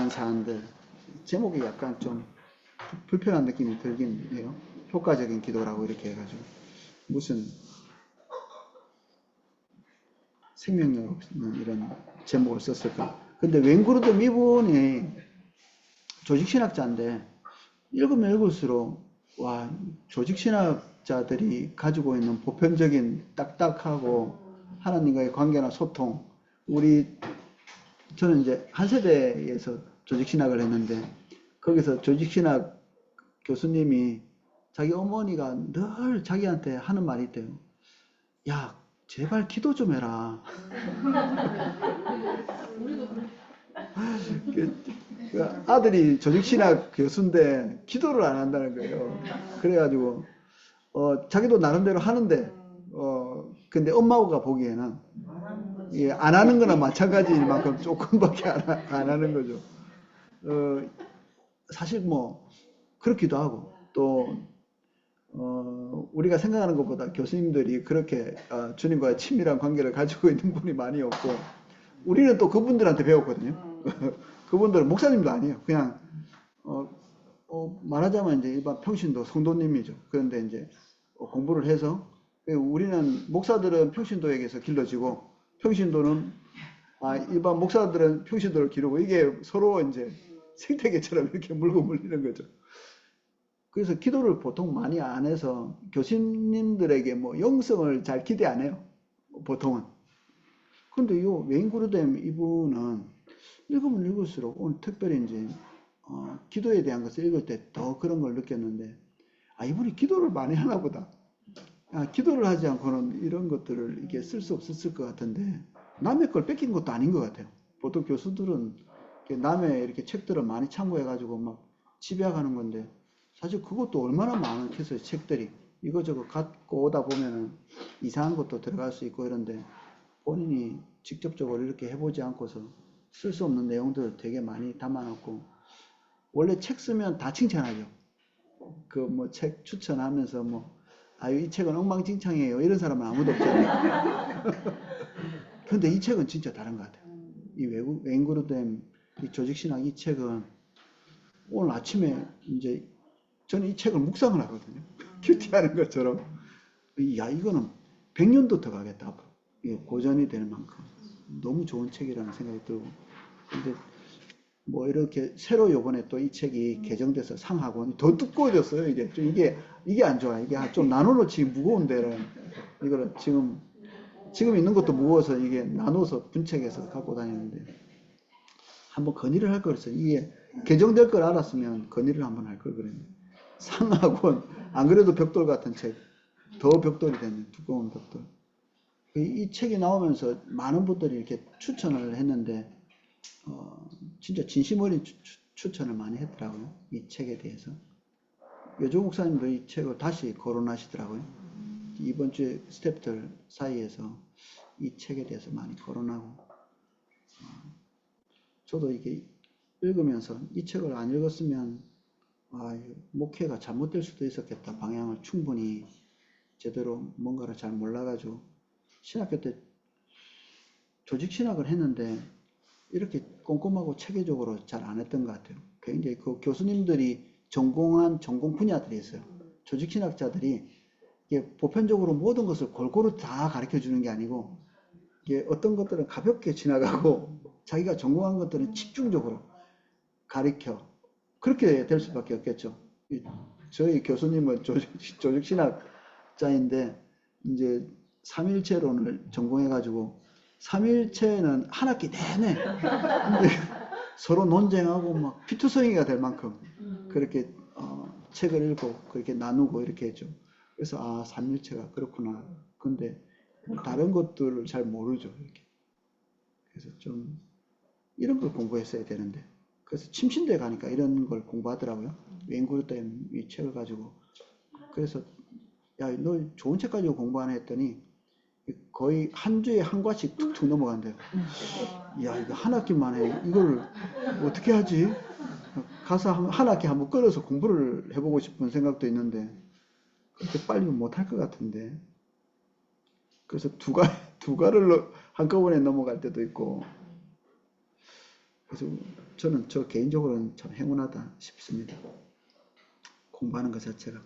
중요한 사안들. 제목이 약간 좀 불편한 느낌이 들긴 해요. 효과적인 기도라고 이렇게 해가지고. 무슨 생명력 없는 이런 제목을 썼을까. 근데 웬그루드 이분이 조직신학자인데, 읽으면 읽을수록, 와, 조직신학자들이 가지고 있는 보편적인 딱딱하고 하나님과의 관계나 소통, 저는 이제 한 세대에서 조직신학을 했는데, 거기서 조직신학 교수님이 자기 어머니가 늘 자기한테 하는 말이 있대요. 야, 제발 기도 좀 해라. 아들이 조직신학 교수인데 기도를 안 한다는 거예요. 그래가지고 자기도 나름대로 하는데 근데 엄마가 보기에는 예, 안 하는 거나 마찬가지일 만큼 조금밖에 안 하는 거죠. 사실 뭐 그렇기도 하고 또 우리가 생각하는 것보다 교수님들이 그렇게 주님과의 친밀한 관계를 가지고 있는 분이 많이 없고 우리는 또 그분들한테 배웠거든요. 그분들은 목사님도 아니에요. 그냥 말하자면 이제 일반 평신도 성도님이죠. 그런데 이제 공부를 해서 우리는 목사들은 평신도에게서 길러지고 평신도는 일반 목사들은 평신도를 기르고 이게 서로 이제 생태계처럼 이렇게 물고 물리는 거죠. 그래서 기도를 보통 많이 안 해서 교수님들에게 뭐 영성을 잘 기대 안 해요. 보통은. 근데 요 웨인 그루뎀 이분은 읽으면 읽을수록 오늘 특별히 이제 기도에 대한 것을 읽을 때 더 그런 걸 느꼈는데 이분이 기도를 많이 하나 보다. 기도를 하지 않고는 이런 것들을 이게 쓸 수 없었을 것 같은데 남의 걸 뺏긴 것도 아닌 것 같아요. 보통 교수들은 남의 이렇게 책들을 많이 참고해가지고 막 집약하는 건데 사실 그것도 얼마나 많겠어요. 책들이 이거저거 갖고 오다 보면은 이상한 것도 들어갈 수 있고 이런데 본인이 직접적으로 이렇게 해보지 않고서 쓸 수 없는 내용들을 되게 많이 담아놓고 원래 책 쓰면 다 칭찬하죠. 그 뭐 책 추천하면서 뭐 이 책은 엉망진창이에요 이런 사람은 아무도 없잖아요. 근데 이 책은 진짜 다른 것 같아요. 이 웨인 그루뎀 이 조직신학 이 책은 오늘 아침에 이제 저는 이 책을 묵상을 하거든요. 큐티하는 것처럼 이거는 100년도 더 가겠다 앞으로. 이게 고전이 될 만큼 너무 좋은 책이라는 생각이 들고 근데 뭐 이렇게 새로 요번에 또 이 책이 개정돼서 상하고 더 두꺼워졌어요. 이게 안 좋아. 이게 좀 나눠놓지 무거운데 이거를 지금 있는 것도 무거워서 이게 나눠서 분책해서 갖고 다니는데 한번 건의를 할 걸 그랬어요. 이게 개정될 걸 알았으면 건의를 한번 할 걸 그랬는데 상하고 안 그래도 벽돌 같은 책 더 벽돌이 됐네. 두꺼운 벽돌. 이 책이 나오면서 많은 분들이 이렇게 추천을 했는데 진짜 진심 어린 추천을 많이 했더라고요. 이 책에 대해서. 여조 목사님도 이 책을 다시 거론하시더라고요. 이번 주에 스태프들 사이에서 이 책에 대해서 많이 거론하고 저도 이게 읽으면서 이 책을 안 읽었으면 목회가 잘못될 수도 있었겠다. 방향을 충분히 제대로 뭔가를 잘 몰라가지고 신학교 때 조직신학을 했는데 이렇게 꼼꼼하고 체계적으로 잘 안 했던 것 같아요. 굉장히 그 교수님들이 전공한 전공 분야들이 있어요. 조직신학자들이 이게 보편적으로 모든 것을 골고루 다 가르쳐 주는 게 아니고 이게 어떤 것들은 가볍게 지나가고 자기가 전공한 것들은 집중적으로 가르쳐 그렇게 될 수밖에 없겠죠. 저희 교수님은 조직신학자인데 이제 삼일체론을 전공해가지고 삼일체는 한 학기 내내 근데 서로 논쟁하고 막 피투성이가 될 만큼 그렇게 책을 읽고 그렇게 나누고 이렇게 했죠. 그래서 삼일체가 그렇구나. 근데 다른 것들을 잘 모르죠. 이렇게. 그래서 좀 이런 걸 공부했어야 되는데 그래서 침신대 가니까 이런 걸 공부하더라고요. 웨인 그루뎀 이 책을 가지고 그래서 야, 너 좋은 책 가지고 공부하네 했더니 거의 한 주에 한 과씩 툭툭 넘어간대요. 야, 이거 한 학기 만에 이걸 어떻게 하지? 가서 한 학기 한번 끌어서 공부를 해보고 싶은 생각도 있는데 그렇게 빨리 못할 것 같은데 그래서 두 가를 한꺼번에 넘어갈 때도 있고 그래서 저는 저 개인적으로는 참 행운하다 싶습니다. 공부하는 것 자체가.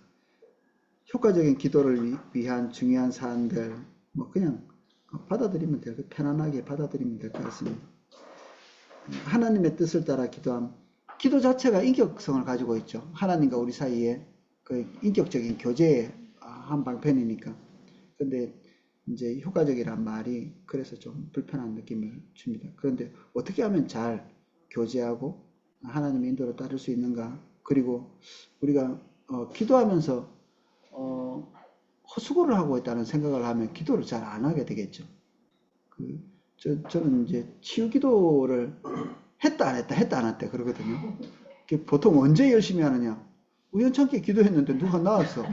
효과적인 기도를 위한 중요한 사안들, 뭐 그냥 받아들이면 될, 편안하게 받아들이면 될 것 같습니다. 하나님의 뜻을 따라 기도함. 기도 자체가 인격성을 가지고 있죠. 하나님과 우리 사이에 그 인격적인 교제의 한 방편이니까. 근데 이제 효과적이란 말이 그래서 좀 불편한 느낌을 줍니다. 그런데 어떻게 하면 잘 교제하고 하나님의 인도를 따를 수 있는가? 그리고 우리가 기도하면서 헛수고를 하고 있다는 생각을 하면 기도를 잘 안 하게 되겠죠. 저는 이제 치유 기도를 했다 안 했다 했다 안 했다 그러거든요. 보통 언제 열심히 하느냐? 우연찮게 기도했는데 누가 나왔어.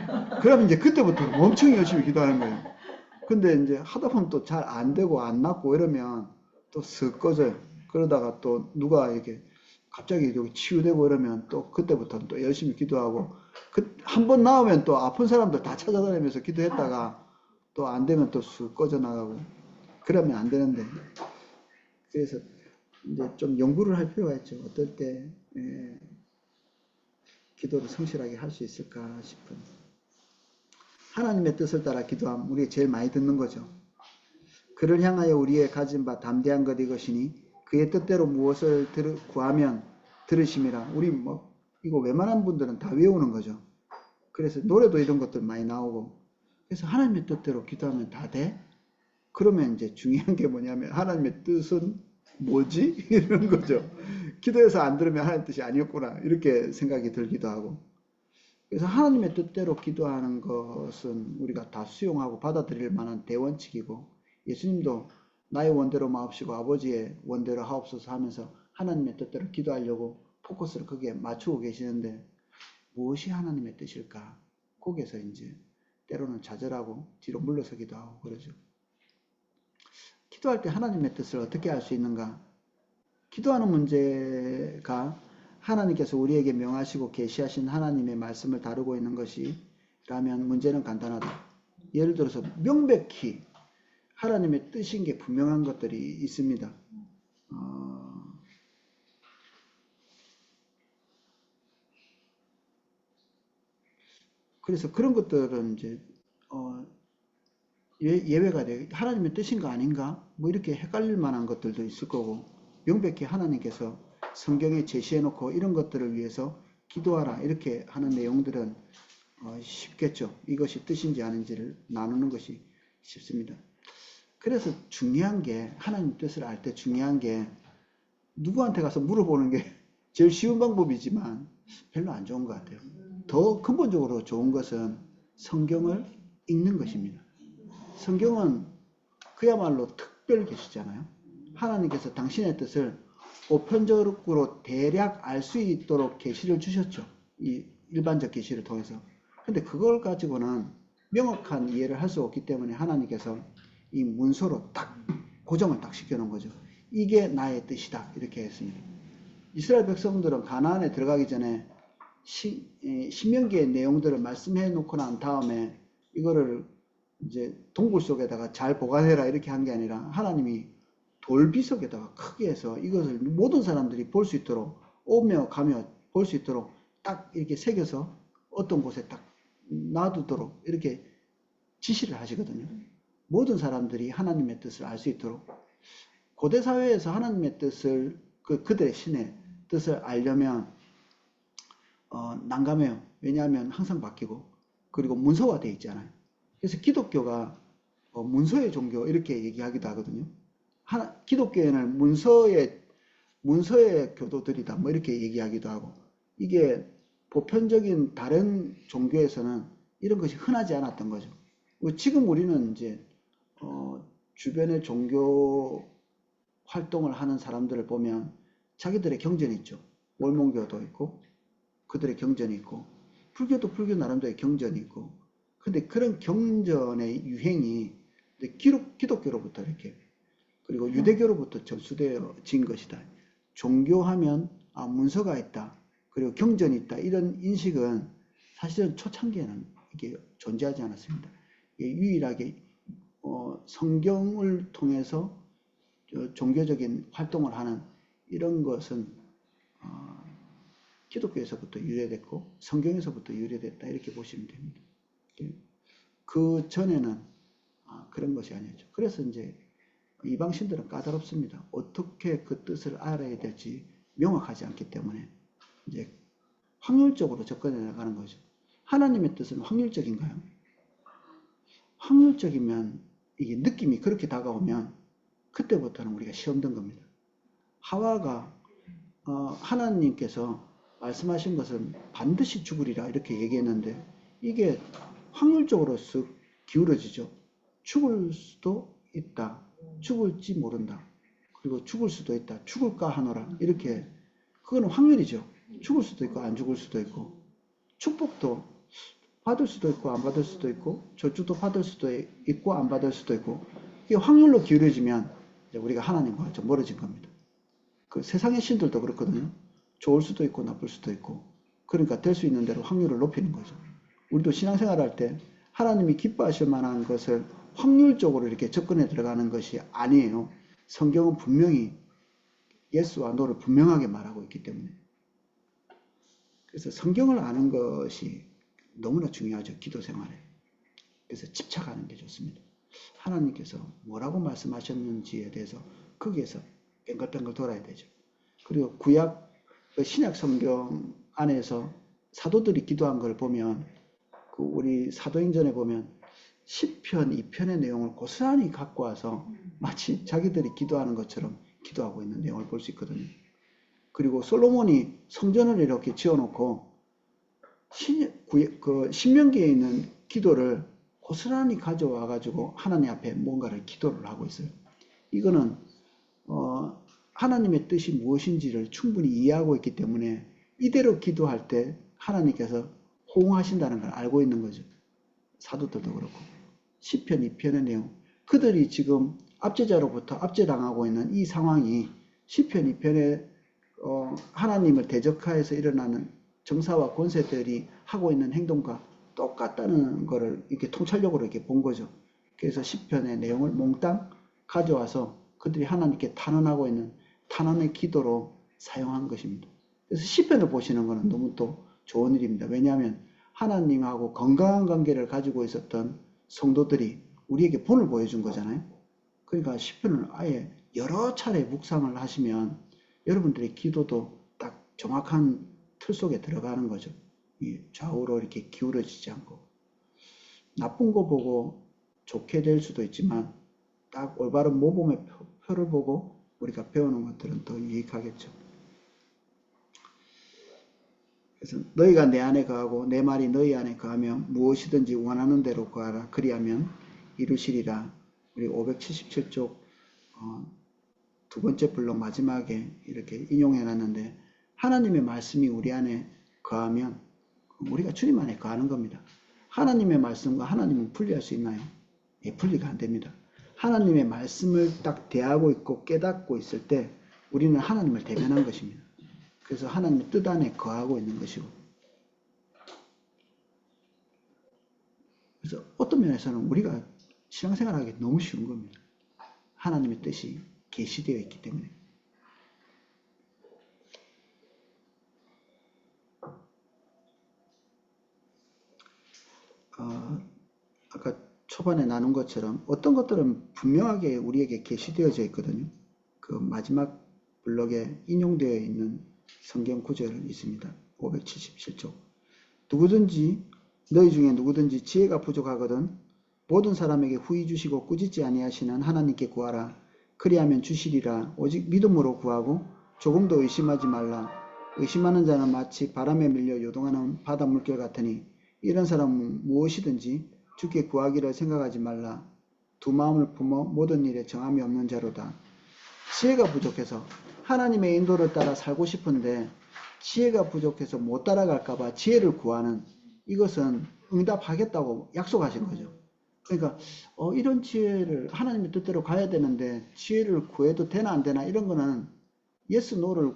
그러면 이제 그때부터 엄청 열심히 기도하는 거예요. 근데 이제 하다 보면 또 잘 안 되고 안 낫고 이러면 또 쓱 꺼져요. 그러다가 또 누가 이렇게 갑자기 여기 치유되고 이러면 또 그때부터 또 열심히 기도하고 한 번 나오면 또 아픈 사람들 다 찾아다니면서 기도했다가 또 안 되면 또 쑥 꺼져 나가고 그러면 안 되는데 그래서 이제 좀 연구를 할 필요가 있죠. 어떨 때 기도를 성실하게 할 수 있을까 싶은 하나님의 뜻을 따라 기도하면 우리가 제일 많이 듣는 거죠. 그를 향하여 우리의 가진 바 담대한 것 이것이니 그의 뜻대로 무엇을 구하면 들으심이라. 우리 뭐 이거 웬만한 분들은 다 외우는 거죠. 그래서 노래도 이런 것들 많이 나오고 그래서 하나님의 뜻대로 기도하면 다 돼? 그러면 이제 중요한 게 뭐냐면 하나님의 뜻은 뭐지? 이런 거죠. 기도해서 안 들으면 하나님 뜻이 아니었구나 이렇게 생각이 들기도 하고 그래서 하나님의 뜻대로 기도하는 것은 우리가 다 수용하고 받아들일 만한 대원칙이고 예수님도 나의 원대로 마옵시고 아버지의 원대로 하옵소서 하면서 하나님의 뜻대로 기도하려고 포커스를 거기에 맞추고 계시는데 무엇이 하나님의 뜻일까? 거기에서 이제 때로는 좌절하고 뒤로 물러서기도 하고 그러죠. 기도할 때 하나님의 뜻을 어떻게 알 수 있는가? 기도하는 문제가 하나님께서 우리에게 명하시고 계시하신 하나님의 말씀을 다루고 있는 것이라면 문제는 간단하다. 예를 들어서 명백히 하나님의 뜻인 게 분명한 것들이 있습니다. 그래서 그런 것들은 이제 예외가 돼. 하나님의 뜻인가 아닌가? 뭐 이렇게 헷갈릴 만한 것들도 있을 거고 명백히 하나님께서 성경에 제시해 놓고 이런 것들을 위해서 기도하라 이렇게 하는 내용들은 쉽겠죠. 이것이 뜻인지 아닌지를 나누는 것이 쉽습니다. 그래서 중요한 게 하나님 뜻을 알 때 중요한 게 누구한테 가서 물어보는 게 제일 쉬운 방법이지만 별로 안 좋은 것 같아요. 더 근본적으로 좋은 것은 성경을 읽는 것입니다. 성경은 그야말로 특별 계시잖아요. 하나님께서 당신의 뜻을 보편적으로 대략 알 수 있도록 계시를 주셨죠. 이 일반적 계시를 통해서. 근데 그걸 가지고는 명확한 이해를 할 수 없기 때문에 하나님께서 이 문서로 딱 고정을 딱 시켜놓은 거죠. 이게 나의 뜻이다 이렇게 했습니다. 이스라엘 백성들은 가나안에 들어가기 전에 신명기의 내용들을 말씀해 놓고 난 다음에 이거를 이제 동굴 속에다가 잘 보관해라 이렇게 한 게 아니라 하나님이 돌비석에다가 크게 해서 이것을 모든 사람들이 볼 수 있도록 오며 가며 볼 수 있도록 딱 이렇게 새겨서 어떤 곳에 딱 놔두도록 이렇게 지시를 하시거든요. 모든 사람들이 하나님의 뜻을 알 수 있도록 고대 사회에서 하나님의 뜻을 그들의 신의 뜻을 알려면 난감해요. 왜냐하면 항상 바뀌고 그리고 문서화되어 있잖아요. 그래서 기독교가 문서의 종교 이렇게 얘기하기도 하거든요. 기독교에는 문서의 교도들이다 뭐 이렇게 얘기하기도 하고 이게 보편적인 다른 종교에서는 이런 것이 흔하지 않았던 거죠. 지금 우리는 이제 주변의 종교 활동을 하는 사람들을 보면 자기들의 경전이 있죠. 월몬교도 있고 그들의 경전이 있고 불교도 불교 나름대로의 경전이 있고 근데 그런 경전의 유행이 기독교로부터 이렇게 그리고 유대교로부터 전수되어진 것이다. 종교하면 문서가 있다. 그리고 경전이 있다. 이런 인식은 사실은 초창기에는 이게 존재하지 않았습니다. 유일하게 성경을 통해서 종교적인 활동을 하는 이런 것은 기독교에서부터 유래됐고 성경에서부터 유래됐다 이렇게 보시면 됩니다. 그 전에는 그런 것이 아니었죠. 그래서 이제 이방신들은 까다롭습니다. 어떻게 그 뜻을 알아야 될지 명확하지 않기 때문에 이제 확률적으로 접근해 나가는 거죠. 하나님의 뜻은 확률적인가요? 확률적이면 이게 느낌이 그렇게 다가오면 그때부터는 우리가 시험 든 겁니다. 하와가 하나님께서 말씀하신 것은 반드시 죽으리라 이렇게 얘기했는데 이게 확률적으로 쓱 기울어지죠. 죽을 수도 있다. 죽을지 모른다. 그리고 죽을 수도 있다. 죽을까 하노라. 이렇게 그거는 확률이죠. 죽을 수도 있고 안 죽을 수도 있고 축복도 받을 수도 있고 안 받을 수도 있고 저주도 받을 수도 있고 안 받을 수도 있고 이게 확률로 기울어지면 우리가 하나님과 좀 멀어진 겁니다. 그 세상의 신들도 그렇거든요. 좋을 수도 있고 나쁠 수도 있고 그러니까 될 수 있는 대로 확률을 높이는 거죠. 우리도 신앙생활 할 때 하나님이 기뻐하실 만한 것을 확률적으로 이렇게 접근해 들어가는 것이 아니에요. 성경은 분명히 예수와 노를 분명하게 말하고 있기 때문에 그래서 성경을 아는 것이 너무나 중요하죠. 기도 생활에. 그래서 집착하는 게 좋습니다. 하나님께서 뭐라고 말씀하셨는지에 대해서 거기에서 뱅글뱅글 돌아야 되죠. 그리고 구약 신약 성경 안에서 사도들이 기도한 걸 보면 그 우리 사도행전에 보면 10편, 2편의 내용을 고스란히 갖고 와서 마치 자기들이 기도하는 것처럼 기도하고 있는 내용을 볼 수 있거든요. 그리고 솔로몬이 성전을 이렇게 지어놓고 신명기에 있는 기도를 고스란히 가져와 가지고 하나님 앞에 뭔가를 기도를 하고 있어요. 이거는 하나님의 뜻이 무엇인지를 충분히 이해하고 있기 때문에 이대로 기도할 때 하나님께서 호응하신다는 걸 알고 있는 거죠. 사도들도 그렇고 시편 2편의 내용 그들이 지금 압제자로부터 압제당하고 있는 이 상황이 시편 2편에 하나님을 대적하여서 일어나는 정사와 권세들이 하고 있는 행동과 똑같다는 것을 이렇게 통찰력으로 이렇게 본 거죠. 그래서 시편의 내용을 몽땅 가져와서 그들이 하나님께 탄원하고 있는 탄원의 기도로 사용한 것입니다. 그래서 시편을 보시는 것은 너무 또 좋은 일입니다. 왜냐하면 하나님하고 건강한 관계를 가지고 있었던 성도들이 우리에게 본을 보여준 거잖아요. 그러니까 시편을 아예 여러 차례 묵상을 하시면 여러분들의 기도도 딱 정확한 틀 속에 들어가는 거죠. 좌우로 이렇게 기울어지지 않고 나쁜 거 보고 좋게 될 수도 있지만 딱 올바른 모범의 표를 보고 우리가 배우는 것들은 더 유익하겠죠. 그래서 너희가 내 안에 거하고 내 말이 너희 안에 거하면 무엇이든지 원하는 대로 구하라. 그리하면 이루시리라. 우리 577쪽 두 번째 블록 마지막에 이렇게 인용해 놨는데 하나님의 말씀이 우리 안에 거하면 우리가 주님 안에 거하는 겁니다. 하나님의 말씀과 하나님은 분리할 수 있나요? 예, 분리가 안 됩니다. 하나님의 말씀을 딱 대하고 있고 깨닫고 있을 때 우리는 하나님을 대면한 것입니다. 그래서 하나님의 뜻 안에 거하고 있는 것이고 그래서 어떤 면에서는 우리가 신앙생활하기 너무 쉬운 겁니다. 하나님의 뜻이 계시되어 있기 때문에 아까 초반에 나눈 것처럼 어떤 것들은 분명하게 우리에게 계시되어져 있거든요. 그 마지막 블록에 인용되어 있는 성경 구절이 있습니다. 577쪽 누구든지 너희 중에 누구든지 지혜가 부족하거든 모든 사람에게 후히 주시고 꾸짖지 아니하시는 하나님께 구하라. 그리하면 주시리라. 오직 믿음으로 구하고 조금도 의심하지 말라. 의심하는 자는 마치 바람에 밀려 요동하는 바다 물결 같으니 이런 사람은 무엇이든지 주께 구하기를 생각하지 말라. 두 마음을 품어 모든 일에 정함이 없는 자로다. 지혜가 부족해서 하나님의 인도를 따라 살고 싶은데 지혜가 부족해서 못 따라갈까 봐 지혜를 구하는 이것은 응답하겠다고 약속하신 거죠. 그러니까 이런 지혜를 하나님의 뜻대로 가야 되는데 지혜를 구해도 되나 안 되나 이런 거는 예스 노를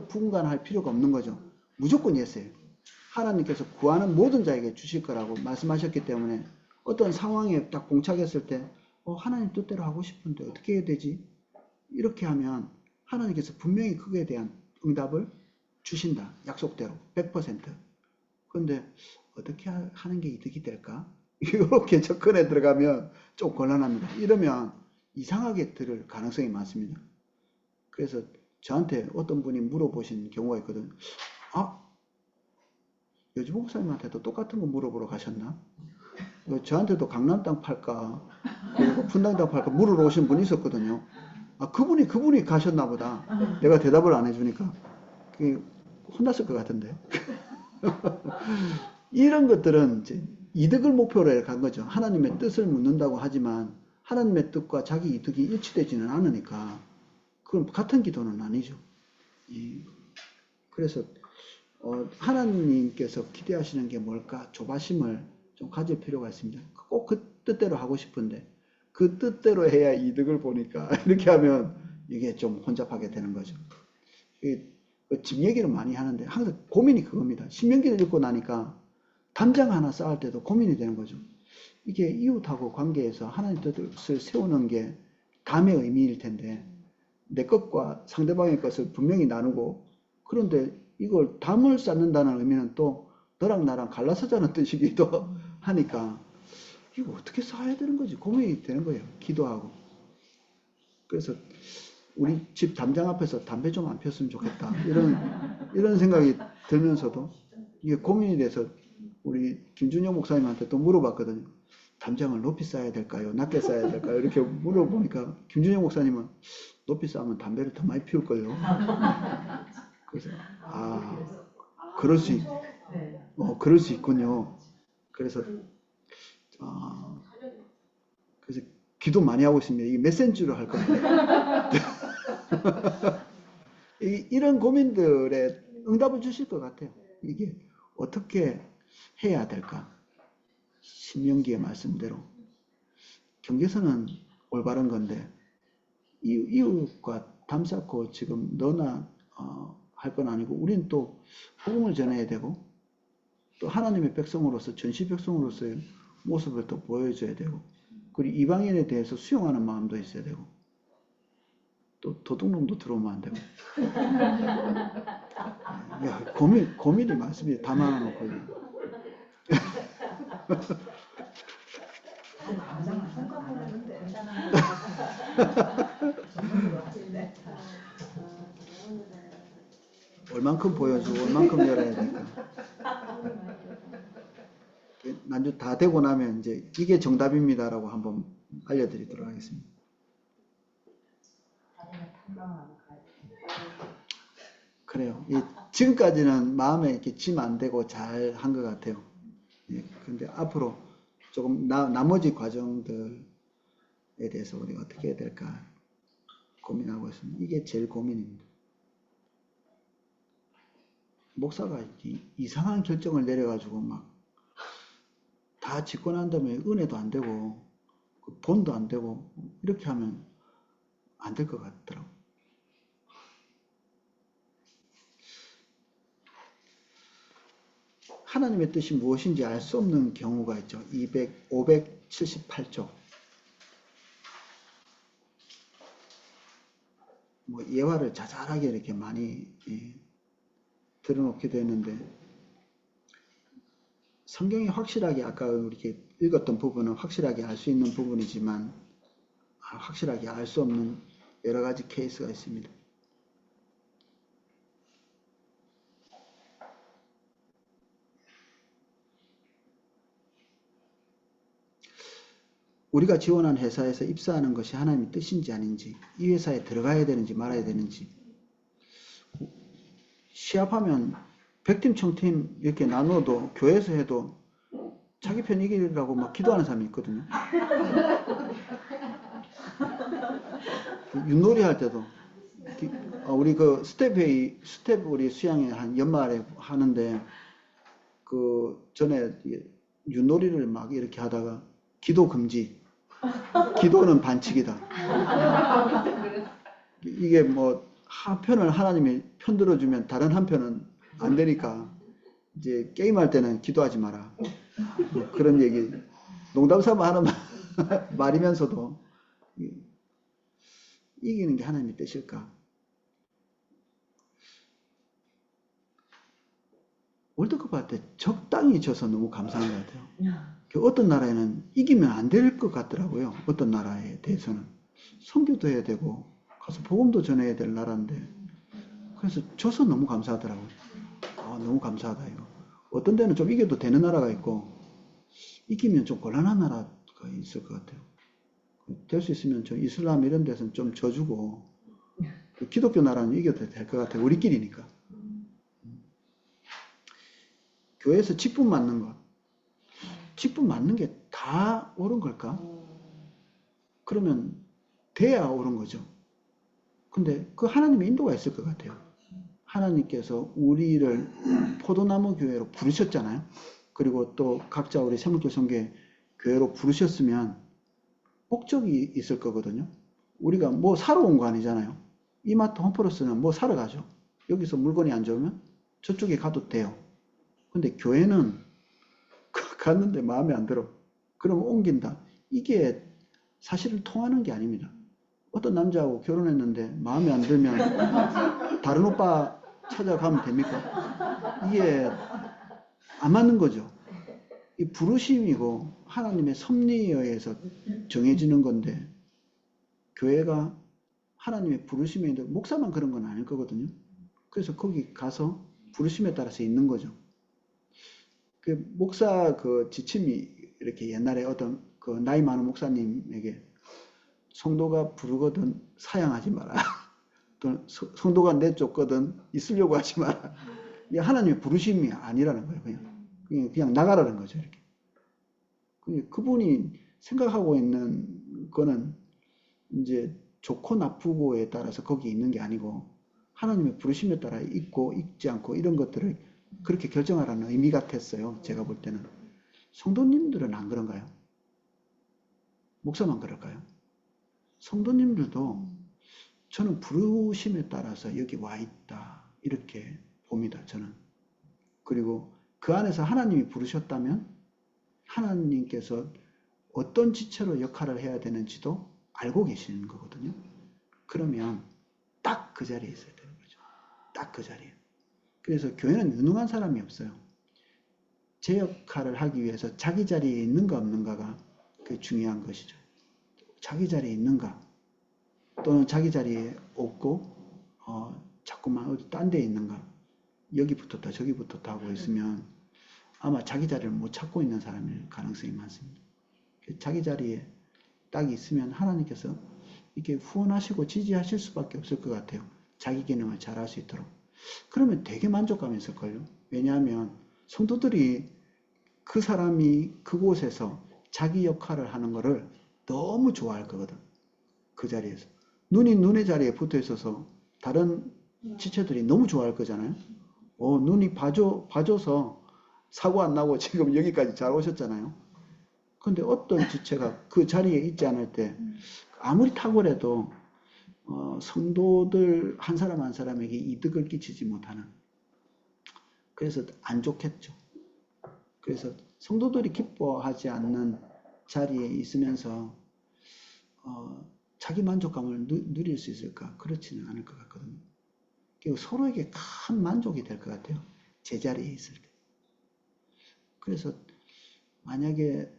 분간할 필요가 없는 거죠. 무조건 예스예요. 하나님께서 구하는 모든 자에게 주실 거라고 말씀하셨기 때문에 어떤 상황에 딱 봉착했을 때 하나님 뜻대로 하고 싶은데 어떻게 해야 되지? 이렇게 하면 하나님께서 분명히 그거에 대한 응답을 주신다. 약속대로 100%. 그런데 어떻게 하는 게 이득이 될까? 이렇게 접근에 들어가면 좀 곤란합니다. 이러면 이상하게 들을 가능성이 많습니다. 그래서 저한테 어떤 분이 물어보신 경우가 있거든. 아, 여주 목사님한테도 똑같은 거 물어보러 가셨나? 저한테도 강남 땅 팔까? 그리고 분당 땅 팔까? 물으러 오신 분이 있었거든요. 아, 그분이 가셨나 보다. 내가 대답을 안 해주니까. 혼났을 것 같은데. 이런 것들은 이제 이득을 목표로 간 거죠. 하나님의 뜻을 묻는다고 하지만 하나님의 뜻과 자기 이득이 일치되지는 않으니까 그건 같은 기도는 아니죠. 그래서 하나님께서 기대하시는 게 뭘까? 조바심을 좀 가질 필요가 있습니다. 꼭 그 뜻대로 하고 싶은데 그 뜻대로 해야 이득을 보니까 이렇게 하면 이게 좀 혼잡하게 되는 거죠. 집 얘기를 많이 하는데 항상 고민이 그겁니다. 신명기를 읽고 나니까 담장 하나 쌓을 때도 고민이 되는 거죠. 이게 이웃하고 관계에서 하나님 뜻을 세우는 게 담의 의미일 텐데 내 것과 상대방의 것을 분명히 나누고 그런데 이걸 담을 쌓는다는 의미는 또 너랑 나랑 갈라서자는 뜻이기도 하니까 이거 어떻게 쌓아야 되는 거지? 고민이 되는 거예요. 기도하고. 그래서 우리 집 담장 앞에서 담배 좀 안 폈으면 좋겠다. 이런 생각이 들면서도 이게 고민이 돼서 우리 김준영 목사님한테 또 물어봤거든요. 담장을 높이 쌓아야 될까요? 낮게 쌓아야 될까요? 이렇게 물어보니까 김준영 목사님은 높이 쌓으면 담배를 더 많이 피울 거예요. 그래서 그럴 수 있군요. 그래서 기도 많이 하고 있습니다. 이게 몇 센치로 할 겁니다. 이런 고민들에 응답을 주실 것 같아요. 이게 어떻게 해야 될까? 신명기의 말씀대로. 경계선은 올바른 건데 이웃과 담 쌓고 지금 너나 할 건 아니고 우리는 또 복음을 전해야 되고 또 하나님의 백성으로서 전시 백성으로서의 모습을 또 보여줘야 되고 그리고 이방인에 대해서 수용하는 마음도 있어야 되고 또 도둑놈도 들어오면 안 되고 야, 고민이 많습니다. 다 많아놓고 얼만큼 보여주고 얼만큼 열어야 될까. 난주 다 되고 나면 이제 이게 정답입니다라고 한번 알려드리도록 하겠습니다. 그래요. 지금까지는 마음에 이렇게 짐 안 되고 잘 한 것 같아요. 근데 앞으로 조금 나머지 과정들에 대해서 우리가 어떻게 해야 될까 고민하고 있습니다. 이게 제일 고민입니다. 목사가 이상한 결정을 내려가지고 막 다 짓고 난 다음에 은혜도 안 되고 본도 안 되고 이렇게 하면 안 될 것 같더라고요. 하나님의 뜻이 무엇인지 알 수 없는 경우가 있죠. 578조. 뭐 예화를 자잘하게 이렇게 많이 들어놓기도 했는데 성경이 확실하게 아까 이렇게 읽었던 부분은 확실하게 알 수 있는 부분이지만 확실하게 알 수 없는 여러 가지 케이스가 있습니다. 우리가 지원한 회사에서 입사하는 것이 하나님의 뜻인지 아닌지, 이 회사에 들어가야 되는지 말아야 되는지, 시합하면 100팀, 1000팀 이렇게 나누어도 교회에서 해도 자기 편 이기려고 막 기도하는 사람이 있거든요. 윷놀이 할 때도 우리 그 스텝 우리 수양회 한 연말에 하는데 그 전에 윷놀이를 막 이렇게 하다가 기도 금지. 기도는 반칙이다. 이게 뭐 한편을 하나님이 편들어주면 다른 한편은 안 되니까 이제 게임할 때는 기도하지 마라. 뭐 그런 얘기 농담 삼아 하는 말이면서도 이기는 게 하나님의 뜻일까? 월드컵 할 때 적당히 져서 너무 감사한 것 같아요. 어떤 나라에는 이기면 안 될 것 같더라고요. 어떤 나라에 대해서는. 선교도 해야 되고, 가서 복음도 전해야 될 나라인데, 그래서 져서 너무 감사하더라고요. 아, 너무 감사하다, 이거. 어떤 데는 좀 이겨도 되는 나라가 있고, 이기면 좀 곤란한 나라가 있을 것 같아요. 될 수 있으면 저 이슬람 이런 데서는 좀 져주고, 기독교 나라는 이겨도 될 것 같아요. 우리끼리니까. 교회에서 직분 맞는 것. 직분 맞는 게 다 옳은 걸까? 그러면 돼야 옳은 거죠. 근데 그 하나님의 인도가 있을 것 같아요. 하나님께서 우리를 포도나무 교회로 부르셨잖아요. 그리고 또 각자 우리 세물교 성계 교회로 부르셨으면 목적이 있을 거거든요. 우리가 뭐 사러 온 거 아니잖아요. 이마트 홈플러스는 뭐 사러 가죠. 여기서 물건이 안 좋으면 저쪽에 가도 돼요. 근데 교회는 갔는데 마음에 안 들어. 그러면 옮긴다. 이게 사실은 통하는 게 아닙니다. 어떤 남자하고 결혼했는데 마음에 안 들면 다른 오빠 찾아가면 됩니까? 이게 안 맞는 거죠. 이 부르심이고 하나님의 섭리에 의해서 정해지는 건데 교회가 하나님의 부르심에 있는데 목사만 그런 건 아닐 거거든요. 그래서 거기 가서 부르심에 따라서 있는 거죠. 그 목사 그 지침이 이렇게 옛날에 어떤 그 나이 많은 목사님에게 성도가 부르거든 사양하지 마라. 또 성도가 내쫓거든 있으려고 하지 마라. 이게 하나님의 부르심이 아니라는 거예요. 그냥 나가라는 거죠. 이렇게. 그분이 생각하고 있는 거는 이제 좋고 나쁘고에 따라서 거기 있는 게 아니고 하나님의 부르심에 따라 있고 있지 않고 이런 것들을 그렇게 결정하라는 의미 같았어요. 제가 볼 때는. 성도님들은 안 그런가요? 목사만 그럴까요? 성도님들도 저는 부르심에 따라서 여기 와 있다. 이렇게 봅니다. 저는. 그리고 그 안에서 하나님이 부르셨다면 하나님께서 어떤 지체로 역할을 해야 되는지도 알고 계시는 거거든요. 그러면 딱 그 자리에 있어야 되는 거죠. 딱 그 자리에. 그래서 교회는 유능한 사람이 없어요. 제 역할을 하기 위해서 자기 자리에 있는가 없는가가 그 중요한 것이죠. 자기 자리에 있는가 또는 자기 자리에 없고 자꾸만 어디 딴 데 있는가 여기 붙었다 저기 붙었다 하고 있으면 아마 자기 자리를 못 찾고 있는 사람일 가능성이 많습니다. 자기 자리에 딱 있으면 하나님께서 이렇게 후원하시고 지지하실 수밖에 없을 것 같아요. 자기 기능을 잘할 수 있도록. 그러면 되게 만족감이 있을걸요. 왜냐하면 성도들이 그 사람이 그곳에서 자기 역할을 하는 거를 너무 좋아할 거거든. 그 자리에서. 눈이 눈의 자리에 붙어 있어서 다른 지체들이 너무 좋아할 거잖아요. 눈이 봐줘서 사고 안 나고 지금 여기까지 잘 오셨잖아요. 근데 어떤 지체가 그 자리에 있지 않을 때 아무리 탁월해도 성도들 한 사람 한 사람에게 이득을 끼치지 못하는 그래서 안 좋겠죠. 그래서 성도들이 기뻐하지 않는 자리에 있으면서 자기 만족감을 누릴 수 있을까? 그렇지는 않을 것 같거든요. 서로에게 큰 만족이 될 것 같아요. 제자리에 있을 때. 그래서 만약에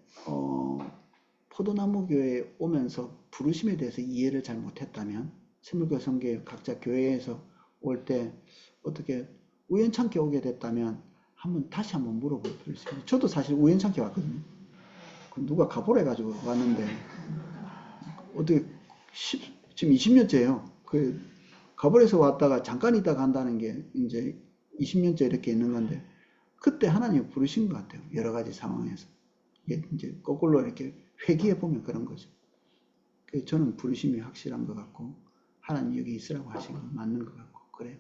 포도나무 교회에 오면서 부르심에 대해서 이해를 잘 못했다면 세물교 성계 각자 교회에서 올 때 어떻게 우연찮게 오게 됐다면 다시 한번 물어볼 필요 있습니다. 저도 사실 우연찮게 왔거든요. 누가 가보래 가지고 왔는데 어떻게 지금 20년째예요. 가버려서 왔다가 잠깐 있다 간다는 게 이제 20년째 이렇게 있는 건데 그때 하나님이 부르신 것 같아요. 여러 가지 상황에서. 이게 이제 거꾸로 이렇게 회귀해 보면 그런 거죠. 저는 부르심이 확실한 것 같고 하나님 여기 있으라고 하신 건 맞는 것 같고 그래요.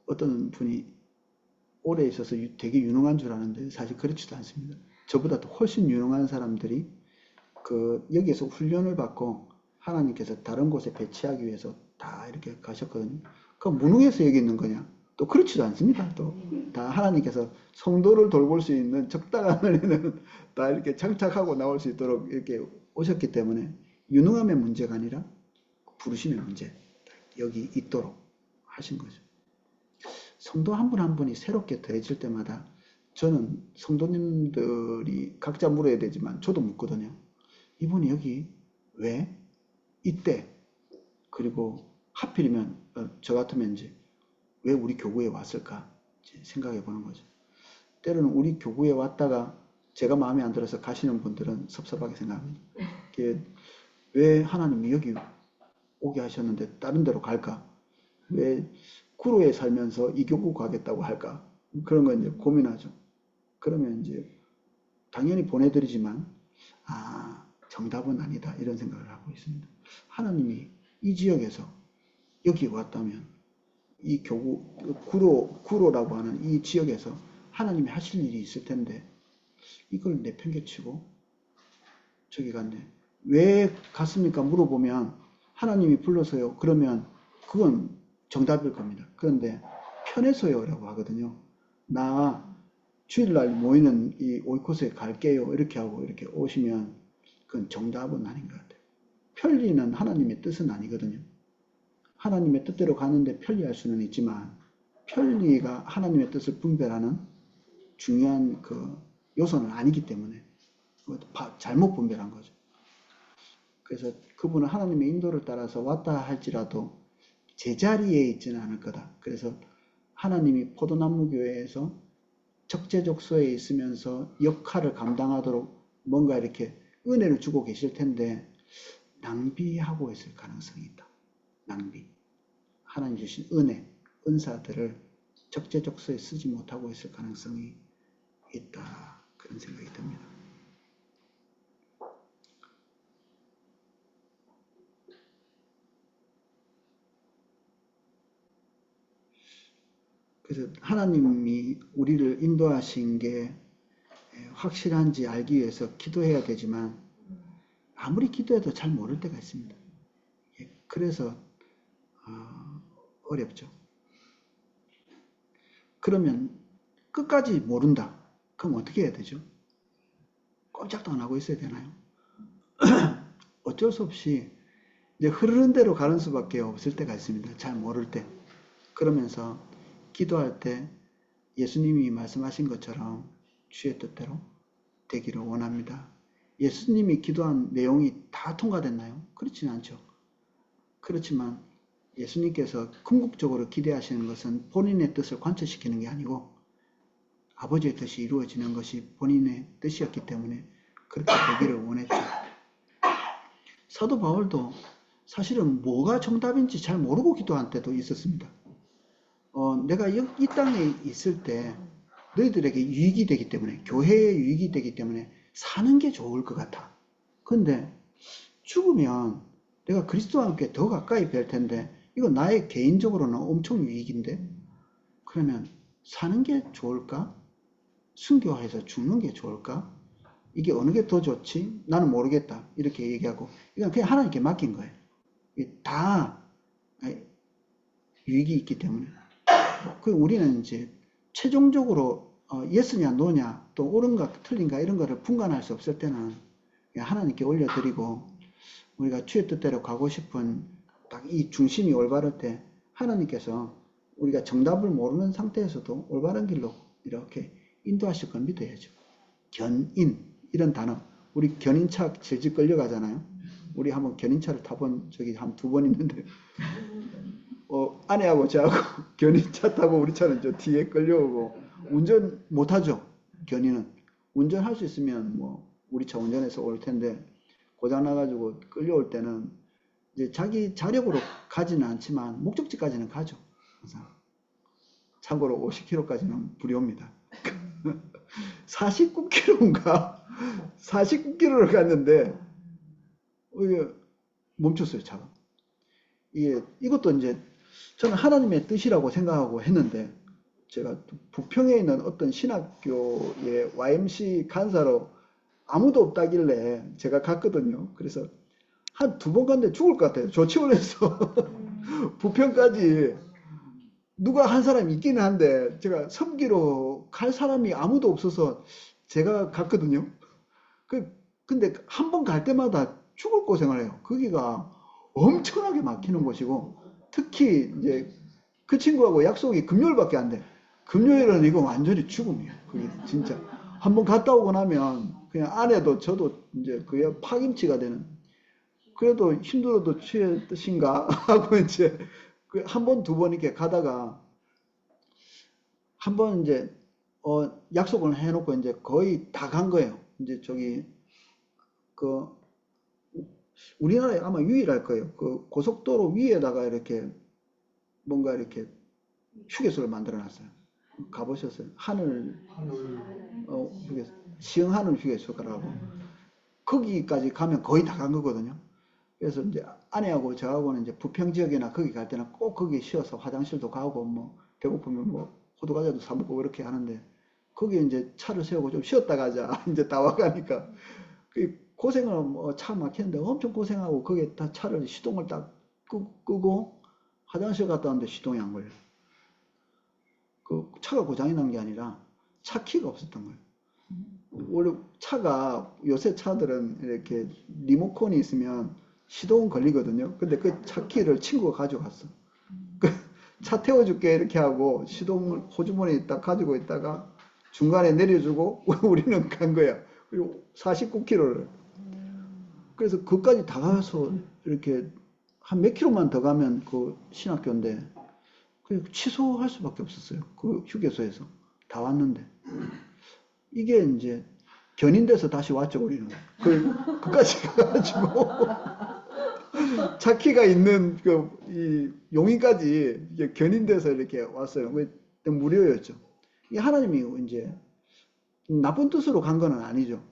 어떤 분이 오래 있어서 되게 유능한 줄 아는데 사실 그렇지도 않습니다. 저보다 더 훨씬 유능한 사람들이 여기에서 훈련을 받고 하나님께서 다른 곳에 배치하기 위해서 다 이렇게 가셨거든요. 그럼 무능해서 여기 있는 거냐? 또 그렇지도 않습니다. 또 다 하나님께서 성도를 돌볼 수 있는 적당한 은혜는 다 이렇게 장착하고 나올 수 있도록 이렇게 오셨기 때문에 유능함의 문제가 아니라 부르심의 문제. 여기 있도록 하신 거죠. 성도 한 분 한 분이 새롭게 더해질 때마다 저는 성도님들이 각자 물어야 되지만 저도 묻거든요. 이분이 여기 왜? 이때? 그리고 하필이면 저 같으면 이제 왜 우리 교구에 왔을까? 생각해 보는 거죠. 때로는 우리 교구에 왔다가 제가 마음에 안 들어서 가시는 분들은 섭섭하게 생각합니다. 왜 하나님이 여기 오게 하셨는데 다른 데로 갈까? 왜 구로에 살면서 이 교구 가겠다고 할까? 그런 거 이제 고민하죠. 그러면 이제 당연히 보내드리지만 정답은 아니다 이런 생각을 하고 있습니다. 하나님이 이 지역에서 여기 왔다면 이 교구 구로라고 하는 이 지역에서 하나님이 하실 일이 있을 텐데 이걸 내팽개치고 저기 갔네. 왜 갔습니까? 물어보면 하나님이 불러서요. 그러면 그건 정답일 겁니다. 그런데 편해서요 라고 하거든요. 나 주일날 모이는 이 오이코스에 갈게요. 이렇게 하고 이렇게 오시면 그건 정답은 아닌 것 같아요. 편리는 하나님의 뜻은 아니거든요. 하나님의 뜻대로 가는데 편리할 수는 있지만 편리가 하나님의 뜻을 분별하는 중요한 그 요소는 아니기 때문에 잘못 분별한 거죠. 그래서 그분은 하나님의 인도를 따라서 왔다 할지라도 제자리에 있지는 않을 거다. 그래서 하나님이 포도나무 교회에서 적재적소에 있으면서 역할을 감당하도록 뭔가 이렇게 은혜를 주고 계실 텐데 낭비하고 있을 가능성이 있다. 낭비. 하나님 주신 은혜, 은사들을 적재적소에 쓰지 못하고 있을 가능성이 있다. 그런 생각이 듭니다. 그래서 하나님이 우리를 인도하신 게 확실한지 알기 위해서 기도해야 되지만 아무리 기도해도 잘 모를 때가 있습니다. 그래서 어렵죠. 그러면 끝까지 모른다. 그럼 어떻게 해야 되죠? 꼼짝도 안 하고 있어야 되나요? 어쩔 수 없이 이제 흐르는 대로 가는 수밖에 없을 때가 있습니다. 잘 모를 때. 그러면서 기도할 때 예수님이 말씀하신 것처럼 주의 뜻대로 되기를 원합니다. 예수님이 기도한 내용이 다 통과됐나요? 그렇지는 않죠. 그렇지만 예수님께서 궁극적으로 기대하시는 것은 본인의 뜻을 관철시키는 게 아니고 아버지의 뜻이 이루어지는 것이 본인의 뜻이었기 때문에 그렇게 되기를 원했죠. 사도 바울도 사실은 뭐가 정답인지 잘 모르고 기도한 때도 있었습니다. 내가 이 땅에 있을 때 너희들에게 유익이 되기 때문에 교회에 유익이 되기 때문에 사는 게 좋을 것 같아. 근데 죽으면 내가 그리스도와 함께 더 가까이 뵐 텐데 이거 나의 개인적으로는 엄청 유익인데 그러면 사는 게 좋을까? 순교해서 죽는 게 좋을까? 이게 어느 게 더 좋지? 나는 모르겠다. 이렇게 얘기하고 이건 그냥 하나님께 맡긴 거예요. 다 유익이 있기 때문에. 우리는 이제 최종적으로 예스냐 노냐 또 옳은가 틀린가 이런 거를 분간할 수 없을 때는 하나님께 올려드리고 우리가 주의 뜻대로 가고 싶은 딱 이 중심이 올바를 때 하나님께서 우리가 정답을 모르는 상태에서도 올바른 길로 이렇게 인도하실 걸 믿어야죠. 견인 이런 단어 우리 견인차 질질 끌려가잖아요. 우리 한번 견인차를 타본 적이 한 2번 있는데 아내하고 저하고 견인차 타고 우리 차는 저 뒤에 끌려오고 운전 못하죠. 견인은 운전할 수 있으면 뭐 우리 차 운전해서 올 텐데 고장 나가지고 끌려올 때는 이제 자기 자력으로 가지는 않지만 목적지까지는 가죠. 항상. 참고로 50km까지는 불효입니다. 49km인가 49km를 갔는데 멈췄어요. 차가. 이것도 이제 저는 하나님의 뜻이라고 생각하고 했는데 제가 부평에 있는 어떤 신학교의 YMC 간사로 아무도 없다길래 제가 갔거든요. 그래서 한 2번 갔는데 죽을 것 같아요. 조치원에서 부평까지 누가 한 사람이 있기는 한데 제가 섬기러 갈 사람이 아무도 없어서 제가 갔거든요. 근데 한 번 갈 때마다 죽을 고생을 해요. 거기가 엄청나게 막히는 곳이고 특히 이제 그 친구하고 약속이 금요일밖에 안 돼. 금요일은 이거 완전히 죽음이야. 그게 진짜. 한번 갔다 오고 나면 그냥 아내도 저도 이제 그게 파김치가 되는. 그래도 힘들어도 취의 뜻인가 하고 이제 그 한 번, 두 번 이렇게 가다가 한 번 이제 약속을 해놓고 이제 거의 다 간 거예요. 이제 저기 그 우리나라에 아마 유일할 거예요. 그 고속도로 위에다가 이렇게 뭔가 이렇게 휴게소를 만들어 놨어요. 가보셨어요? 휴게소, 시흥하늘 휴게소라고. 거기까지 가면 거의 다 간 거거든요. 그래서 이제 아내하고 저하고는 이제 부평 지역이나 거기 갈 때는 꼭 거기 쉬어서 화장실도 가고 뭐 배고프면 뭐 호두 과자도 사 먹고 그렇게 하는데 거기 이제 차를 세우고 좀 쉬었다 가자. 이제 다 와가니까 그 고생을 뭐 차 막히는데 엄청 고생하고 거기에 다 차를 시동을 딱 끄고 화장실 갔다 왔는데 시동이 안 걸려. 그 차가 고장이 난 게 아니라 차 키가 없었던 거예요. 원래 차가 요새 차들은 이렇게 리모컨이 있으면 시동 걸리거든요. 근데 그 차 키를 친구가 가져갔어. 그 차 태워줄게 이렇게 하고 시동을 호주머니에 딱 가지고 있다가 중간에 내려주고 우리는 간 거야. 그리고 49km를. 그래서 그까지 다 가서 이렇게 한 몇 킬로만 더 가면 그 신학교인데 그 취소할 수밖에 없었어요. 그 휴게소에서 다 왔는데 이게 이제 견인돼서 다시 왔죠 우리는. 그까지 가가지고 차키가 있는 이 용인까지 이게 견인돼서 이렇게 왔어요. 그때 무료였죠. 이 하나님이 이제 나쁜 뜻으로 간 건 아니죠.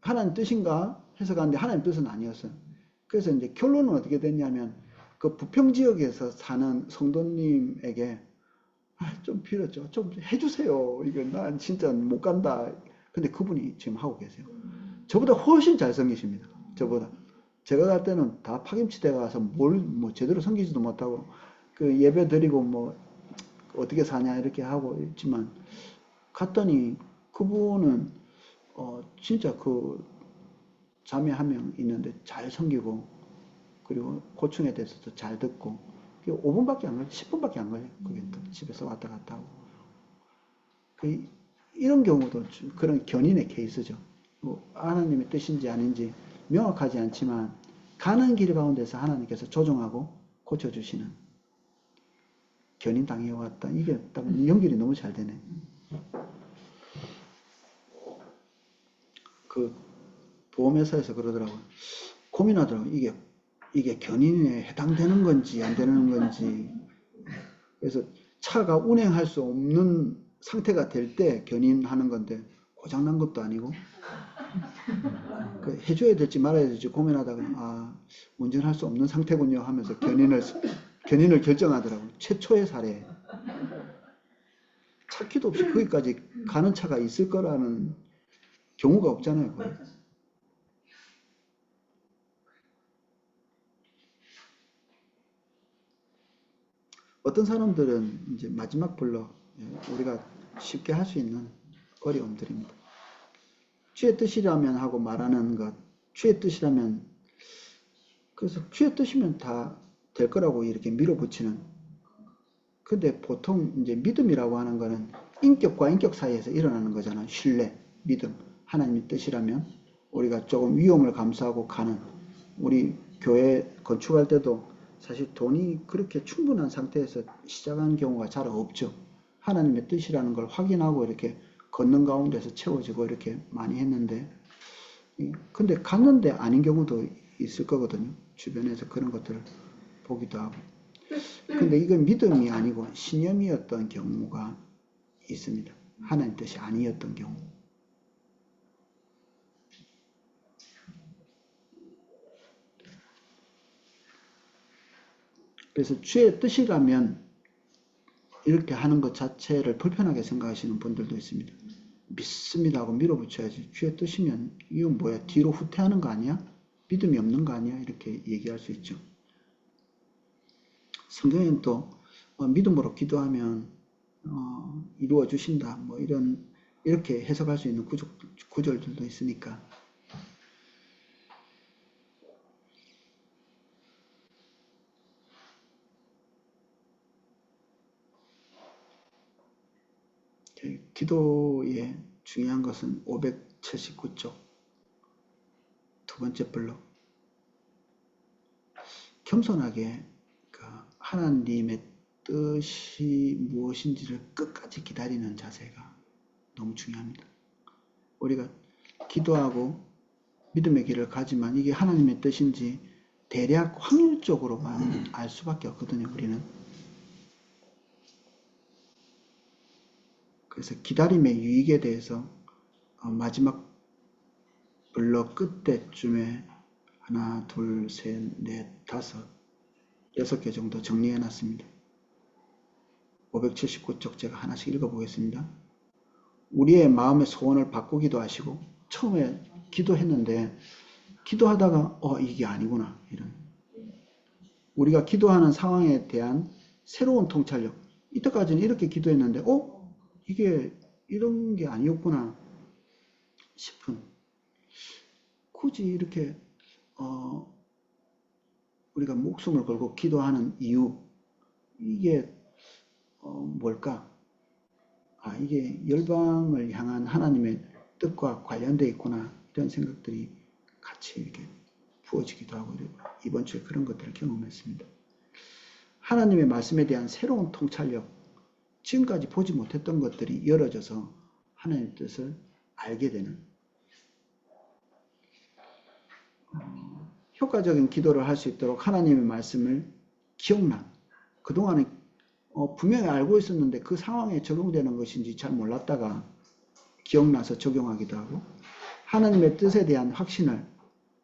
하나님 뜻인가 해서 갔는데 하나님 뜻은 아니었어요. 그래서 이제 결론은 어떻게 됐냐면 그 부평 지역에서 사는 성도님에게 좀 빌었죠. 좀 해주세요. 이거 난 진짜 못 간다. 근데 그분이 지금 하고 계세요. 저보다 훨씬 잘생기십니다. 저보다. 제가 갈 때는 다 파김치대 가서 뭐 제대로 섬기지도 못하고 그 예배 드리고 뭐 어떻게 사냐 이렇게 하고 있지만 갔더니 그분은 진짜 그 자매 한 명 있는데 잘 섬기고 그리고 고충에 대해서도 잘 듣고 5분밖에 안 걸려 10분밖에 안 걸려 그게 또 집에서 왔다 갔다 하고 이런 경우도 그런 견인의 케이스죠. 뭐 하나님의 뜻인지 아닌지 명확하지 않지만 가는 길 가운데서 하나님께서 조정하고 고쳐주시는 견인 당해왔다. 이게 딱 연결이 너무 잘 되네. 그 보험회사에서 그러더라고요. 고민하더라고요. 이게 견인에 해당되는 건지 안 되는 건지. 그래서 차가 운행할 수 없는 상태가 될 때 견인하는 건데 고장난 것도 아니고 해줘야 될지 말아야 될지 고민하다가 운전할 수 없는 상태군요 하면서 견인을 결정하더라고요. 최초의 사례. 찾기도 없이 거기까지 가는 차가 있을 거라는 경우가 없잖아요. 거의. 어떤 사람들은 이제 마지막 블럭 우리가 쉽게 할 수 있는 어려움들입니다. 주의 뜻이라면 하고 말하는 것, 주의 뜻이라면 그래서 주의 뜻이면 다 될 거라고 이렇게 밀어붙이는. 근데 보통 이제 믿음이라고 하는 거는 인격과 인격 사이에서 일어나는 거잖아요. 신뢰, 믿음, 하나님의 뜻이라면 우리가 조금 위험을 감수하고 가는. 우리 교회 건축할 때도 사실 돈이 그렇게 충분한 상태에서 시작하는 경우가 잘 없죠. 하나님의 뜻이라는 걸 확인하고 이렇게 걷는 가운데서 채워지고 이렇게 많이 했는데 근데 갔는데 아닌 경우도 있을 거거든요. 주변에서 그런 것들을 보기도 하고. 근데 이건 믿음이 아니고 신념이었던 경우가 있습니다. 하나님 뜻이 아니었던 경우. 그래서 주의 뜻이라면 이렇게 하는 것 자체를 불편하게 생각하시는 분들도 있습니다. 믿습니다 하고 밀어붙여야지. 주의 뜻이면 이건 뭐야? 뒤로 후퇴하는 거 아니야? 믿음이 없는 거 아니야? 이렇게 얘기할 수 있죠. 성경에는 또 믿음으로 기도하면 이루어 주신다. 뭐 이렇게 해석할 수 있는 구절들도 있으니까. 기도의 중요한 것은 579쪽 두 번째 블록. 겸손하게 그 하나님의 뜻이 무엇인지를 끝까지 기다리는 자세가 너무 중요합니다. 우리가 기도하고 믿음의 길을 가지만 이게 하나님의 뜻인지 대략 확률적으로만 알 수밖에 없거든요, 우리는. 그래서 기다림의 유익에 대해서 마지막 블럭 끝에쯤에 하나, 둘, 셋, 넷, 다섯, 6개 정도 정리해 놨습니다. 579쪽 제가 하나씩 읽어보겠습니다. 우리의 마음의 소원을 바꾸기도 하시고, 처음에 기도했는데 기도하다가 이게 아니구나, 이런 우리가 기도하는 상황에 대한 새로운 통찰력. 이때까지는 이렇게 기도했는데 이게 이런 게 아니었구나 싶은, 굳이 이렇게 우리가 목숨을 걸고 기도하는 이유, 이게 뭘까? 이게 열방을 향한 하나님의 뜻과 관련되어 있구나, 이런 생각들이 같이 이렇게 부어지기도 하고, 이번 주에 그런 것들을 경험했습니다. 하나님의 말씀에 대한 새로운 통찰력, 지금까지 보지 못했던 것들이 열어져서 하나님의 뜻을 알게 되는, 효과적인 기도를 할 수 있도록 하나님의 말씀을 기억난, 그동안에 분명히 알고 있었는데 그 상황에 적용되는 것인지 잘 몰랐다가 기억나서 적용하기도 하고, 하나님의 뜻에 대한 확신을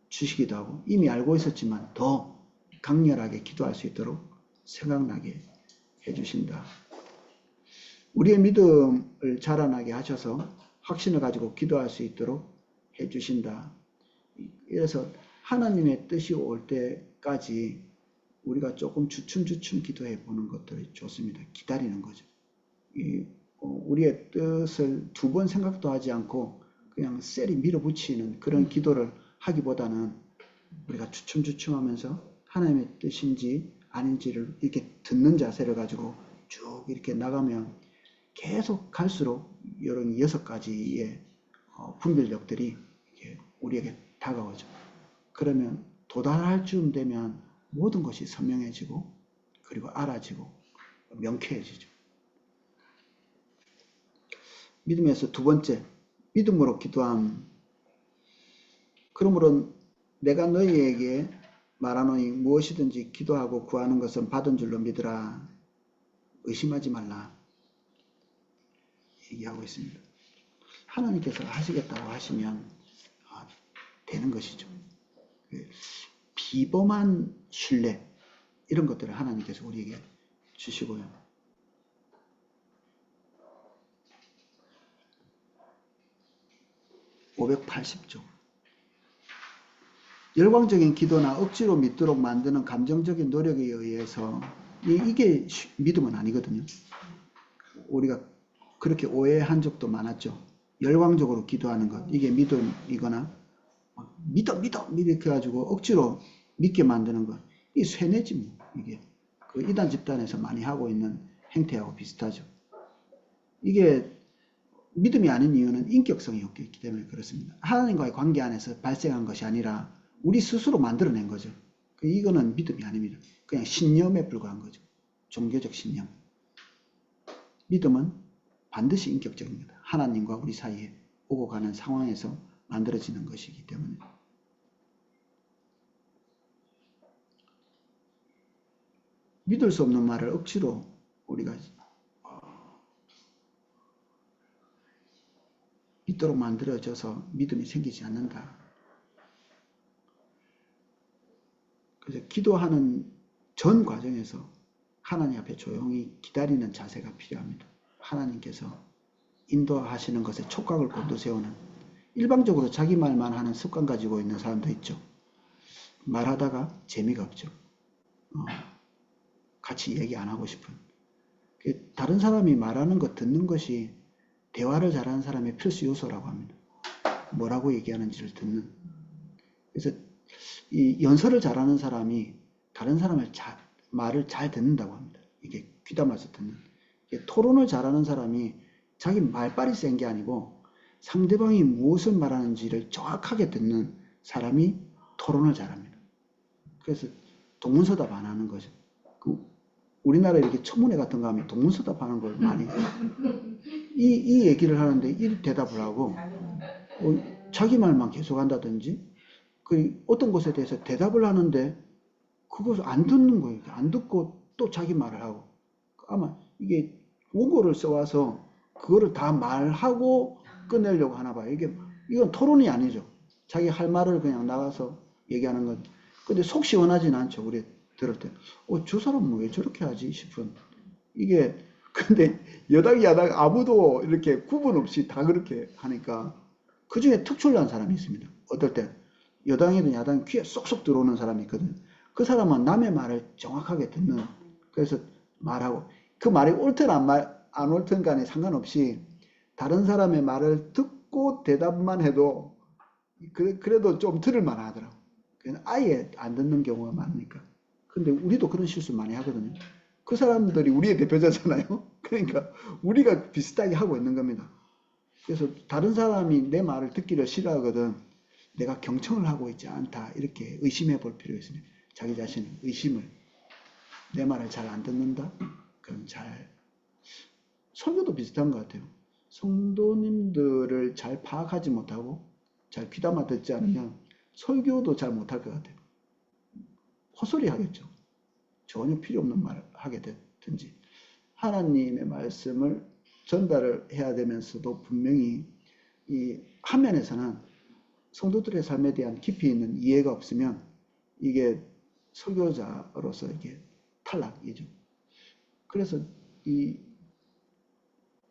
주시기도 하고, 이미 알고 있었지만 더 강렬하게 기도할 수 있도록 생각나게 해주신다. 우리의 믿음을 자라나게 하셔서 확신을 가지고 기도할 수 있도록 해주신다. 그래서 하나님의 뜻이 올 때까지 우리가 조금 주춤주춤 기도해 보는 것들이 좋습니다. 기다리는 거죠. 우리의 뜻을 두 번 생각도 하지 않고 그냥 쎄리 밀어붙이는 그런 기도를 하기보다는 우리가 주춤주춤 하면서 하나님의 뜻인지 아닌지를 이렇게 듣는 자세를 가지고 쭉 이렇게 나가면 계속 갈수록 이런 6가지의 분별력들이 우리에게 다가오죠. 그러면 도달할 즈음 되면 모든 것이 선명해지고, 그리고 알아지고 명쾌해지죠. 믿음에서 두 번째, 믿음으로 기도함. 그러므로 내가 너희에게 말하노니 무엇이든지 기도하고 구하는 것은 받은 줄로 믿으라. 의심하지 말라. 얘기하고 있습니다. 하나님께서 하시겠다고 하시면 되는 것이죠. 비범한 신뢰, 이런 것들을 하나님께서 우리에게 주시고요. (580조) 열광적인 기도나 억지로 믿도록 만드는 감정적인 노력에 의해서 이게 믿음은 아니거든요. 우리가 그렇게 오해한 적도 많았죠. 열광적으로 기도하는 것, 이게 믿음이거나 믿어 이렇게 해가지고 억지로 믿게 만드는 것, 이 쇠뇌지 뭐. 이게 그 이단 집단에서 많이 하고 있는 행태하고 비슷하죠. 이게 믿음이 아닌 이유는 인격성이 없기 때문에 그렇습니다. 하나님과의 관계 안에서 발생한 것이 아니라 우리 스스로 만들어낸 거죠. 이거는 믿음이 아닙니다. 그냥 신념에 불과한 거죠. 종교적 신념. 믿음은 반드시 인격적입니다. 하나님과 우리 사이에 오고 가는 상황에서 만들어지는 것이기 때문에. 믿을 수 없는 말을 억지로 우리가 믿도록 만들어져서 믿음이 생기지 않는다. 그래서 기도하는 전 과정에서 하나님 앞에 조용히 기다리는 자세가 필요합니다. 하나님께서 인도하시는 것에 촉각을 곤두세우는, 일방적으로 자기 말만 하는 습관 가지고 있는 사람도 있죠. 말하다가 재미가 없죠. 같이 얘기 안 하고 싶은. 다른 사람이 말하는 것 듣는 것이 대화를 잘하는 사람의 필수 요소라고 합니다. 뭐라고 얘기하는지를 듣는. 그래서 이 연설을 잘하는 사람이 다른 사람의 말을 잘 듣는다고 합니다. 이게 귀담아서 듣는. 토론을 잘하는 사람이 자기 말빨이 센 게 아니고 상대방이 무엇을 말하는지를 정확하게 듣는 사람이 토론을 잘합니다. 그래서 동문서답 안 하는 거죠. 우리나라 이렇게 청문회 같은 거 하면 동문서답 하는 걸 많이 해요. 이 얘기를 하는데 이 대답을 하고 자기 말만 계속 한다든지 어떤 것에 대해서 대답을 하는데 그것을 안 듣는 거예요. 안 듣고 또 자기 말을 하고 아마 이게 원고를 써와서 그거를 다 말하고 끝내려고 하나 봐요. 이건 토론이 아니죠. 자기 할 말을 그냥 나가서 얘기하는 건. 근데 속 시원하진 않죠. 우리 들을 때. 저 사람은 왜 저렇게 하지 싶은. 근데 여당, 야당 아무도 이렇게 구분 없이 다 그렇게 하니까 그 중에 특출난 사람이 있습니다. 어떨 때 여당이든 야당 귀에 쏙쏙 들어오는 사람이 있거든요. 그 사람은 남의 말을 정확하게 듣는, 그래서 말하고 그 말이 옳든 안 옳든 간에 상관없이 다른 사람의 말을 듣고 대답만 해도 그래도 좀 들을만 하더라고. 아예 안 듣는 경우가 많으니까. 근데 우리도 그런 실수 많이 하거든요. 그 사람들이 우리의 대표자잖아요. 그러니까 우리가 비슷하게 하고 있는 겁니다. 그래서 다른 사람이 내 말을 듣기를 싫어하거든. 내가 경청을 하고 있지 않다. 이렇게 의심해 볼 필요가 있습니다. 자기 자신의 의심을. 내 말을 잘 안 듣는다? 그럼 설교도 비슷한 것 같아요. 성도님들을 잘 파악하지 못하고 잘 귀담아 듣지 않으면 설교도 잘 못할 것 같아요. 헛소리 하겠죠. 전혀 필요 없는 말을 하게 되든지. 하나님의 말씀을 전달을 해야 되면서도 분명히 이 화면에서는 성도들의 삶에 대한 깊이 있는 이해가 없으면 이게 설교자로서 이게 탈락이죠. 그래서 이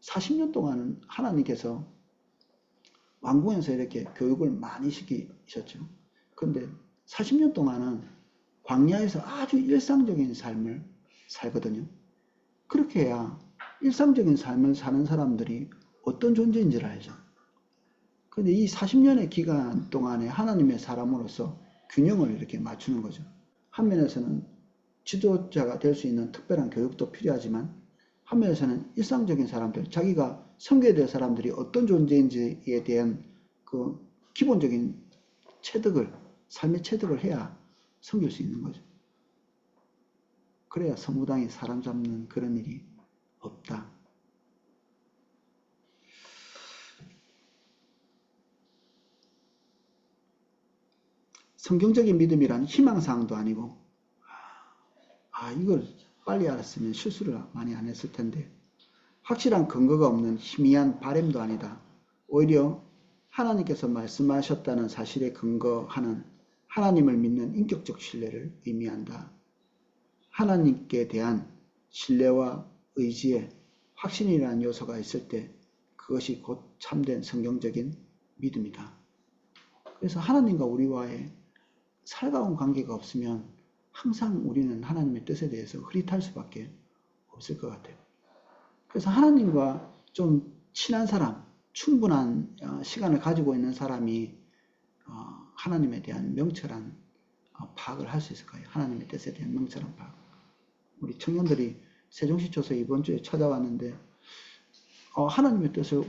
40년 동안은 하나님께서 왕궁에서 이렇게 교육을 많이 시키셨죠. 그런데 40년 동안은 광야에서 아주 일상적인 삶을 살거든요. 그렇게 해야 일상적인 삶을 사는 사람들이 어떤 존재인지를 알죠. 그런데 이 40년의 기간 동안에 하나님의 사람으로서 균형을 이렇게 맞추는 거죠. 한 면에서는 지도자가 될 수 있는 특별한 교육도 필요하지만 한 면에서는 일상적인 사람들, 자기가 섬겨야 될 사람들이 어떤 존재인지에 대한 그 기본적인 삶의 체득을 해야 섬길 수 있는 거죠. 그래야 성무당이 사람 잡는 그런 일이 없다. 성경적인 믿음이란 희망사항도 아니고 이걸 빨리 알았으면 실수를 많이 안 했을 텐데 확실한 근거가 없는 희미한 바램도 아니다. 오히려 하나님께서 말씀하셨다는 사실에 근거하는 하나님을 믿는 인격적 신뢰를 의미한다. 하나님께 대한 신뢰와 의지에 확신이라는 요소가 있을 때 그것이 곧 참된 성경적인 믿음이다. 그래서 하나님과 우리와의 살가운 관계가 없으면 항상 우리는 하나님의 뜻에 대해서 흐릿할 수밖에 없을 것 같아요. 그래서 하나님과 좀 친한 사람, 충분한 시간을 가지고 있는 사람이 하나님에 대한 명철한 파악을 할 수 있을까요? 하나님의 뜻에 대한 명철한 파악. 우리 청년들이 세종시초서 이번 주에 찾아왔는데 하나님의 뜻을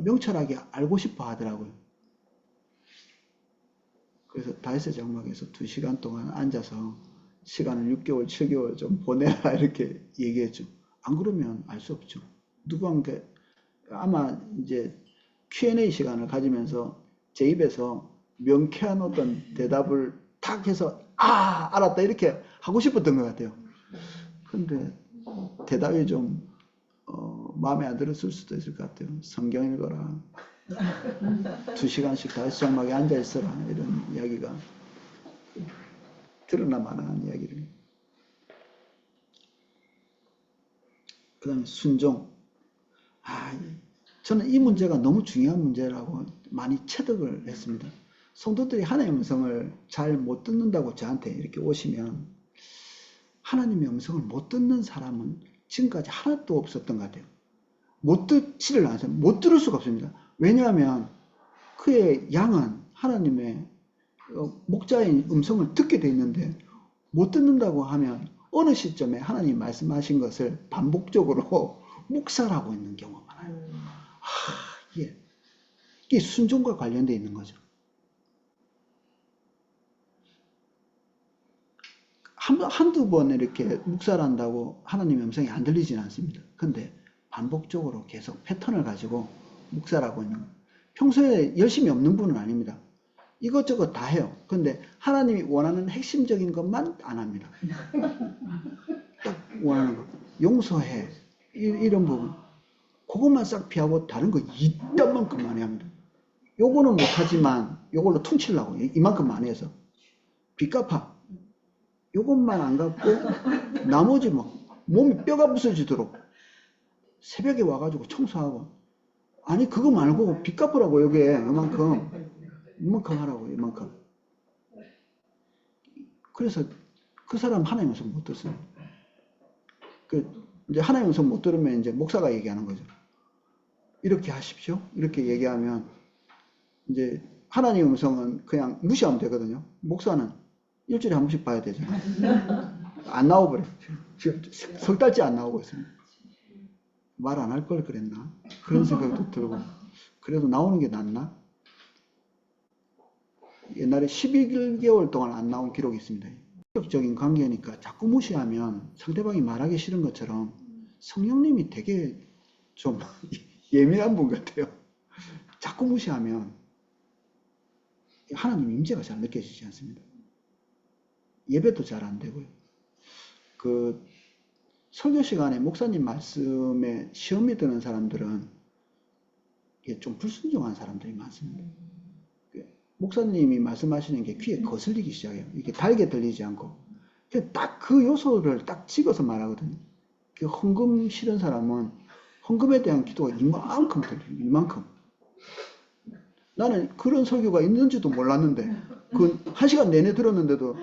명철하게 알고 싶어 하더라고요. 그래서 다윗의 장막에서 2시간 동안 앉아서 시간을 6개월, 7개월 좀 보내라 이렇게 얘기했죠. 안 그러면 알 수 없죠. 누구한테 아마 이제 Q&A 시간을 가지면서 제 입에서 명쾌한 어떤 대답을 탁 해서 알았다 이렇게 하고 싶었던 것 같아요. 근데 대답이 좀 마음에 안 들었을 수도 있을 것 같아요. 성경 읽어라. 2시간씩 다윗 장막에 앉아 있어라. 이런 이야기가 들으나 마나한 이야기를. 그 다음에 순종. 저는 이 문제가 너무 중요한 문제라고 많이 체득을 했습니다. 성도들이 하나님의 음성을 잘 못 듣는다고 저한테 이렇게 오시면 하나님의 음성을 못 듣는 사람은 지금까지 하나도 없었던 것 같아요. 못 듣지를 않아요. 못 들을 수가 없습니다. 왜냐하면 그의 양은 하나님의 목자의 음성을 듣게 돼 있는데 못 듣는다고 하면 어느 시점에 하나님 말씀하신 것을 반복적으로 묵살하고 있는 경우가 많아요. 예. 이게 순종과 관련되어 있는 거죠. 한두 번 이렇게 묵살한다고 하나님의 음성이 안 들리지는 않습니다. 근데 반복적으로 계속 패턴을 가지고 묵살하고 있는 거예요. 평소에 열심히 없는 분은 아닙니다. 이것저것 다 해요. 근데 하나님이 원하는 핵심적인 것만 안 합니다. 딱 원하는 거. 용서해. 이런 부분. 그것만 싹 피하고 다른 거 이딴 만큼 많이 합니다. 요거는 못하지만 요걸로 퉁치려고 이만큼 많이 해서 빚 갚아. 요것만 안 갚고 나머지 뭐 몸이 뼈가 부서지도록 새벽에 와가지고 청소하고 아니 그거 말고 빚 갚으라고 여기에 이만큼 하라고 이만큼. 그래서 그 사람 하나님 음성 못 듣습니다. 이제 하나님 음성 못 들으면 이제 목사가 얘기하는 거죠. 이렇게 하십시오. 이렇게 얘기하면 이제 하나님 음성은 그냥 무시하면 되거든요. 목사는 일주일에 한 번씩 봐야 되잖아요. 안 나와버려. 지금 석 달째 안 나오고 있습니다. 말 안 할 걸 그랬나? 그런 생각도 들고. 그래도 나오는 게 낫나? 옛날에 12개월 동안 안 나온 기록이 있습니다. 적인 관계니까 자꾸 무시하면 상대방이 말하기 싫은 것처럼 성령님이 되게 좀 예민한 분 같아요. 자꾸 무시하면 하나님 임재가 잘 느껴지지 않습니다. 예배도 잘 안 되고요. 그 설교 시간에 목사님 말씀에 시험이 드는 사람들은 좀 불순종한 사람들이 많습니다. 목사님이 말씀하시는 게 귀에 거슬리기 시작해요. 이게 달게 들리지 않고. 딱 그 요소를 딱 찍어서 말하거든요. 헌금 싫은 사람은 헌금에 대한 기도가 이만큼 들려요. 이만큼. 나는 그런 설교가 있는지도 몰랐는데, 그 1시간 내내 들었는데도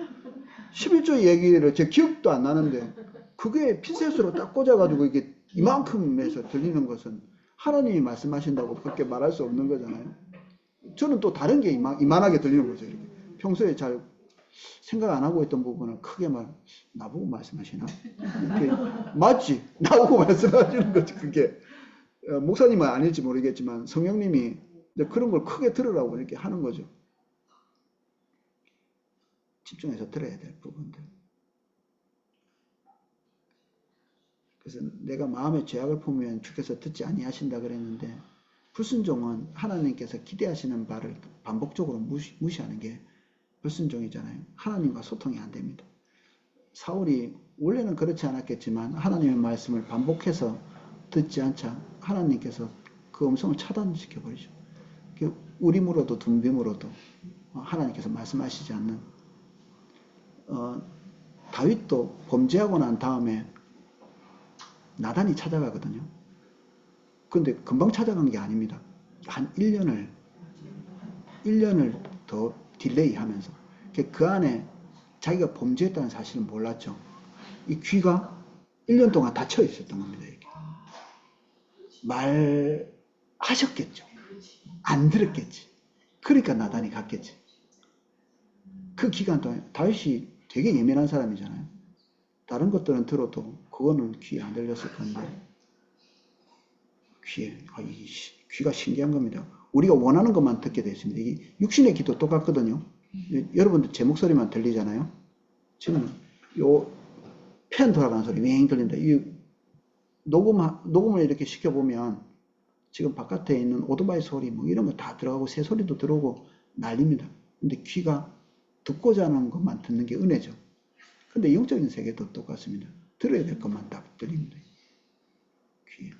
11조 얘기를 제 기억도 안 나는데, 그게 핀셋으로 딱 꽂아가지고 이게 이만큼에서 들리는 것은 하나님이 말씀하신다고 그렇게 말할 수 없는 거잖아요. 저는 또 다른 게 이만하게 들리는 거죠. 이렇게. 평소에 잘 생각 안 하고 있던 부분을 크게 나보고 말씀하시나? 이렇게, 맞지? 나보고 말씀하시는 거지, 그게. 목사님은 아닐지 모르겠지만 성령님이 그런 걸 크게 들으라고 이렇게 하는 거죠. 집중해서 들어야 될 부분들. 그래서 내가 마음에 죄악을 품으면 주께서 듣지 아니하신다 그랬는데 불순종은 하나님께서 기대하시는 바를 반복적으로 무시하는 게 불순종이잖아요. 하나님과 소통이 안 됩니다. 사울이 원래는 그렇지 않았겠지만 하나님의 말씀을 반복해서 듣지 않자 하나님께서 그 음성을 차단시켜 버리죠. 우림으로도 둠빔으로도 하나님께서 말씀하시지 않는. 다윗도 범죄하고 난 다음에 나단이 찾아가거든요. 근데 금방 찾아간 게 아닙니다. 한 1년을 더 딜레이 하면서. 그 안에 자기가 범죄했다는 사실은 몰랐죠. 이 귀가 1년 동안 닫혀 있었던 겁니다. 이게. 말하셨겠죠. 안 들었겠지. 그러니까 나단이 갔겠지. 그 기간 동안 다윗이 되게 예민한 사람이잖아요. 다른 것들은 들어도 그거는 귀에 안 들렸을 건데 귀가 신기한 겁니다. 우리가 원하는 것만 듣게 되어 있습니다. 이게 육신의 귀도 똑같거든요. 여러분들 제 목소리만 들리잖아요. 지금 요 팬 돌아가는 소리 맹 들린다. 이 녹음을 이렇게 시켜보면 지금 바깥에 있는 오토바이 소리 뭐 이런 거 다 들어가고 새 소리도 들어오고 난립니다. 근데 귀가 듣고자 하는 것만 듣는 게 은혜죠. 근데 영적인 세계도 똑같습니다. 들어야 될 것만 딱 들립니다. 귀에.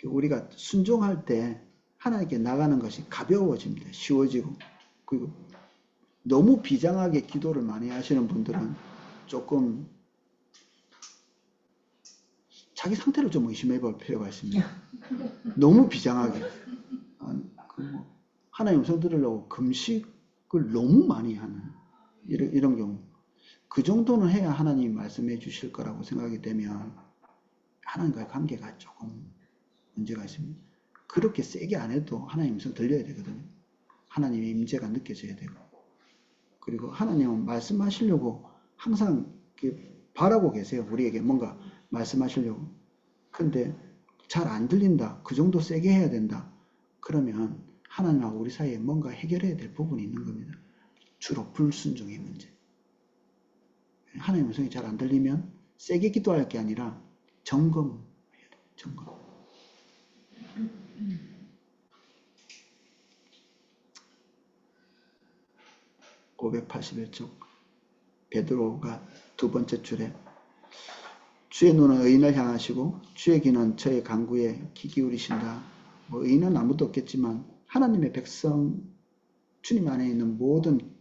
우리가 순종할 때 하나님께 나가는 것이 가벼워집니다. 쉬워지고. 그리고 너무 비장하게 기도를 많이 하시는 분들은 조금 자기 상태를 좀 의심해 볼 필요가 있습니다. 너무 비장하게. 하나님 음성 들으려고 금식을 너무 많이 하는 이런 경우. 그 정도는 해야 하나님이 말씀해 주실 거라고 생각이 되면 하나님과의 관계가 조금 문제가 있습니다. 그렇게 세게 안 해도 하나님 음성 들려야 되거든요. 하나님의 임재가 느껴져야 되고. 그리고 하나님은 말씀하시려고 항상 바라고 계세요. 우리에게 뭔가 말씀하시려고. 근데 잘 안 들린다. 그 정도 세게 해야 된다. 그러면 하나님하고 우리 사이에 뭔가 해결해야 될 부분이 있는 겁니다. 주로 불순종의 문제. 하나님의 음성이 잘 안 들리면 세게 기도할 게 아니라 점검해야 돼요. 점검. 581쪽 베드로가 두 번째 줄에 주의 눈은 의인을 향하시고 주의 귀는 저의 간구에 귀 기울이신다. 뭐 의인은 아무도 없겠지만 하나님의 백성 주님 안에 있는 모든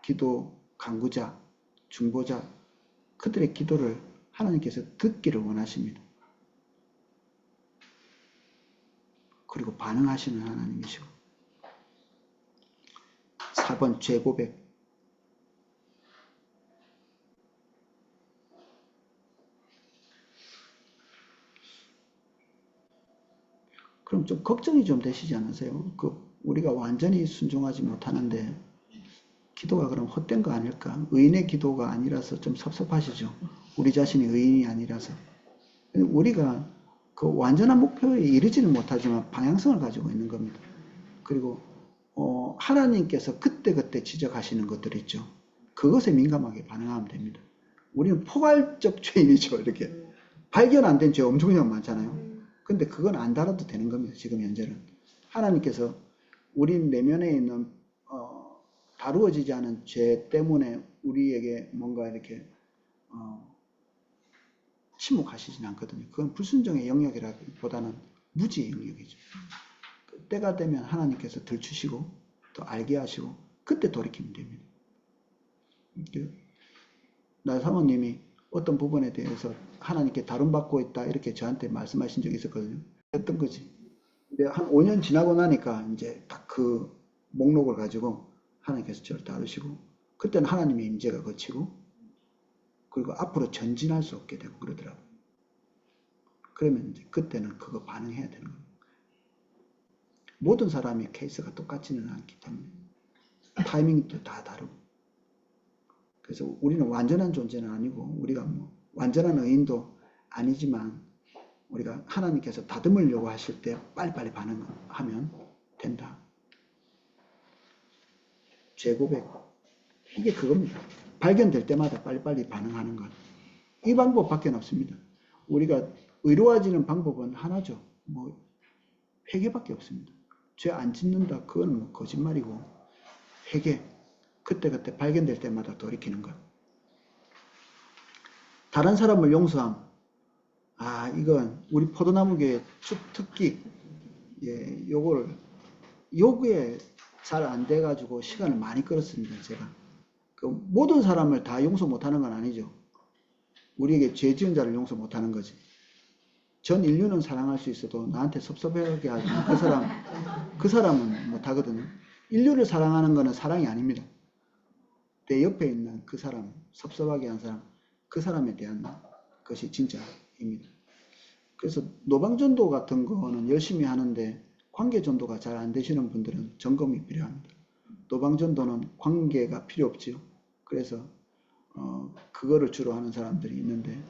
기도 간구자, 중보자 그들의 기도를 하나님께서 듣기를 원하십니다. 그리고 반응하시는 하나님이시고 4번 죄고백 그럼 좀 걱정이 좀 되시지 않으세요? 우리가 완전히 순종하지 못하는데 기도가 그럼 헛된 거 아닐까? 의인의 기도가 아니라서 좀 섭섭하시죠? 우리 자신이 의인이 아니라서. 우리가 그 완전한 목표에 이르지는 못하지만 방향성을 가지고 있는 겁니다. 그리고 하나님께서 그때그때 지적하시는 것들 있죠. 그것에 민감하게 반응하면 됩니다. 우리는 포괄적 죄인이죠. 이렇게 발견 안 된 죄 엄청 많잖아요. 근데 그건 안 달아도 되는 겁니다. 지금 현재는. 하나님께서 우리 내면에 있는 다루어지지 않은 죄 때문에 우리에게 뭔가 이렇게 침묵하시진 않거든요. 그건 불순종의 영역이라기보다는 무지의 영역이죠. 때가 되면 하나님께서 들추시고 또 알게 하시고 그때 돌이키면 됩니다. 나 사모님이 어떤 부분에 대해서 하나님께 다름받고 있다 이렇게 저한테 말씀하신 적이 있었거든요. 했던 거지. 근데 한 5년 지나고 나니까 이제 딱 그 목록을 가지고 하나님께서 저를 다루시고 그때는 하나님의 임재가 거치고 그리고 앞으로 전진할 수 없게 되고 그러더라고요. 그러면 이제 그때는 그거 반응해야 되는 거예요. 모든 사람의 케이스가 똑같지는 않기 때문에 타이밍도 다 다르고 그래서 우리는 완전한 존재는 아니고 우리가 뭐 완전한 의인도 아니지만 우리가 하나님께서 다듬으려고 하실 때 빨리빨리 반응하면 된다. 죄고백 이게 그겁니다. 발견될 때마다 빨리빨리 반응하는 것. 이 방법밖에 없습니다. 우리가 의로워지는 방법은 하나죠. 뭐 회개밖에 없습니다. 죄 안 짓는다. 그건 뭐 거짓말이고 회개. 그때그때 발견될 때마다 돌이키는 것. 다른 사람을 용서함. 아, 이건 우리 포도나무교회 특기. 예, 요거에 잘 안 돼가지고 시간을 많이 끌었습니다. 제가. 모든 사람을 다 용서 못하는 건 아니죠. 우리에게 죄 지은 자를 용서 못하는 거지. 전 인류는 사랑할 수 있어도 나한테 섭섭하게 하지 그 사람은 못하거든요. 인류를 사랑하는 것은 사랑이 아닙니다. 내 옆에 있는 그 사람, 섭섭하게 한 사람, 그 사람에 대한 것이 진짜입니다. 그래서 노방전도 같은 거는 열심히 하는데 관계전도가 잘 안 되시는 분들은 점검이 필요합니다. 노방전도는 관계가 필요 없지요. 그래서 그거를 주로 하는 사람들이 있는데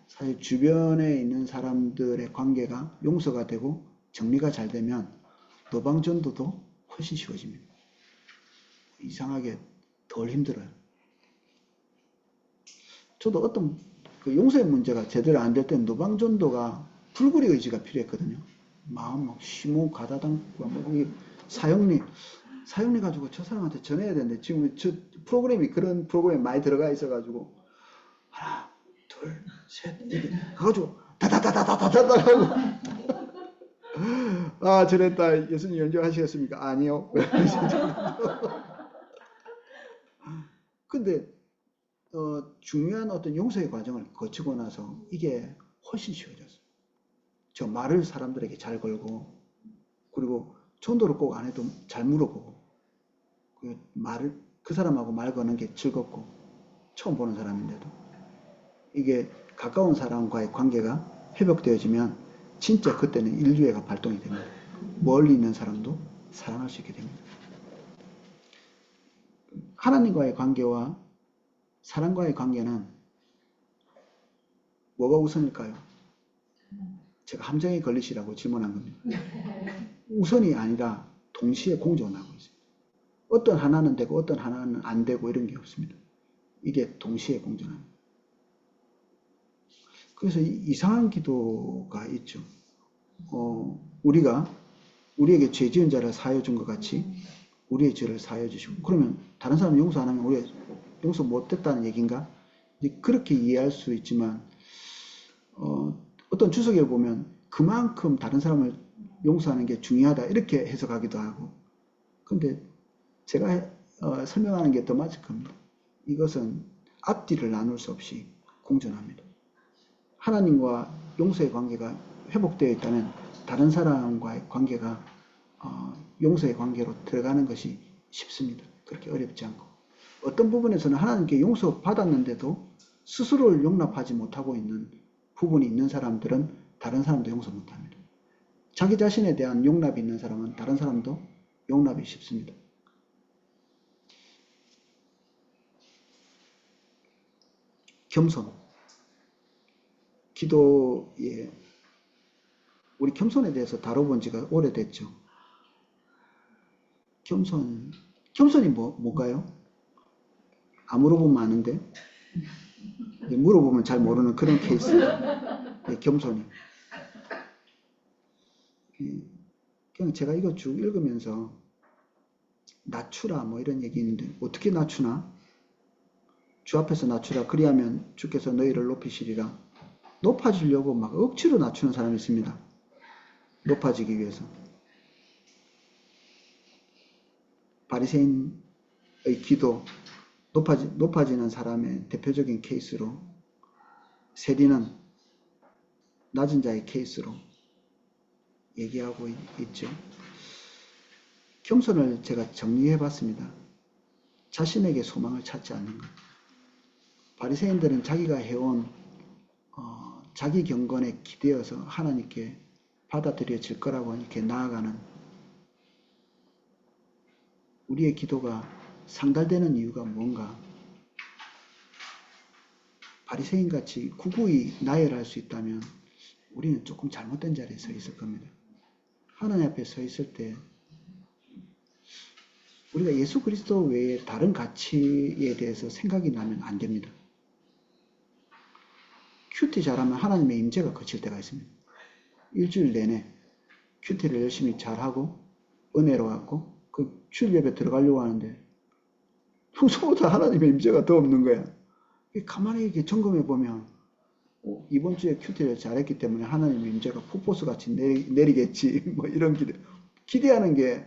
사실 주변에 있는 사람들의 관계가 용서가 되고 정리가 잘 되면 노방전도도 훨씬 쉬워집니다. 이상하게 덜 힘들어요. 저도 어떤 그 용서의 문제가 제대로 안 될 때는 노방전도가 불구리 의지가 필요했거든요. 마음 막 심호 가다담고 뭐 사형리 가지고 저 사람한테 전해야 되는데 지금 저 프로그램이 그런 프로그램이 많이 들어가 있어가지고 하나 둘 셋 이렇게 가가지고 다다다다다다다 하고 아 저랬다 예수님 연주하시겠습니까? 아니요. 근데 중요한 어떤 용서의 과정을 거치고 나서 이게 훨씬 쉬워졌어요. 저 말을 사람들에게 잘 걸고 그리고 전도를 꼭 안 해도 잘 물어보고 그 사람하고 말 거는 게 즐겁고 처음 보는 사람인데도 이게 가까운 사람과의 관계가 회복되어지면 진짜 그때는 인류애가 발동이 됩니다. 멀리 있는 사람도 사랑할 수 있게 됩니다. 하나님과의 관계와 사람과의 관계는 뭐가 우선일까요? 제가 함정에 걸리시라고 질문한 겁니다. 우선이 아니라 동시에 공존하고 있습니다. 어떤 하나는 되고 어떤 하나는 안 되고 이런 게 없습니다. 이게 동시에 공존합니다. 그래서 이상한 기도가 있죠. 우리에게 죄 지은 자를 사하여 준 것 같이 우리의 죄를 사하여 주시고, 그러면 다른 사람 용서 안 하면 우리 용서 못했다는 얘기인가? 그렇게 이해할 수 있지만 어떤 주석에 보면 그만큼 다른 사람을 용서하는 게 중요하다 이렇게 해석하기도 하고, 근데 제가 설명하는 게 더 맞을 겁니다. 이것은 앞뒤를 나눌 수 없이 공존합니다. 하나님과 용서의 관계가 회복되어 있다면 다른 사람과의 관계가 용서의 관계로 들어가는 것이 쉽습니다. 그렇게 어렵지 않고, 어떤 부분에서는 하나님께 용서받았는데도 스스로를 용납하지 못하고 있는 부분이 있는 사람들은 다른 사람도 용서 못합니다. 자기 자신에 대한 용납이 있는 사람은 다른 사람도 용납이 쉽습니다. 겸손. 기도에 우리 겸손에 대해서 다뤄본 지가 오래됐죠. 겸손이 뭘까요? 안 물어보면 아는데 물어보면 잘 모르는 그런 케이스. 겸손이. 그냥 제가 이거 쭉 읽으면서 낮추라 뭐 이런 얘기 있는데, 어떻게 낮추나? 주 앞에서 낮추라 그리하면 주께서 너희를 높이시리라. 높아지려고 막 억지로 낮추는 사람이 있습니다. 높아지기 위해서. 바리새인의 기도, 높아지는 사람의 대표적인 케이스로, 세리는 낮은 자의 케이스로 얘기하고 있죠. 겸손을 제가 정리해 봤습니다. 자신에게 소망을 찾지 않는 것. 바리새인들은 자기가 해온 자기 경건에 기대어서 하나님께 받아들여질 거라고 이렇게 나아가는, 우리의 기도가 상달되는 이유가 뭔가? 바리새인같이 구구이 나열할 수 있다면 우리는 조금 잘못된 자리에 서 있을 겁니다. 하나님 앞에 서 있을 때 우리가 예수 그리스도 외에 다른 가치에 대해서 생각이 나면 안 됩니다. 큐티 잘하면 하나님의 임재가 거칠 때가 있습니다. 일주일 내내 큐티를 열심히 잘하고 은혜로웠고 그 주일 예배 들어가려고 하는데 평소보다 하나님의 임재가 더 없는 거야. 가만히 이렇게 점검해 보면 이번 주에 큐티를 잘했기 때문에 하나님의 임재가 폭포수 같이 내리겠지 뭐 이런 기대하는 게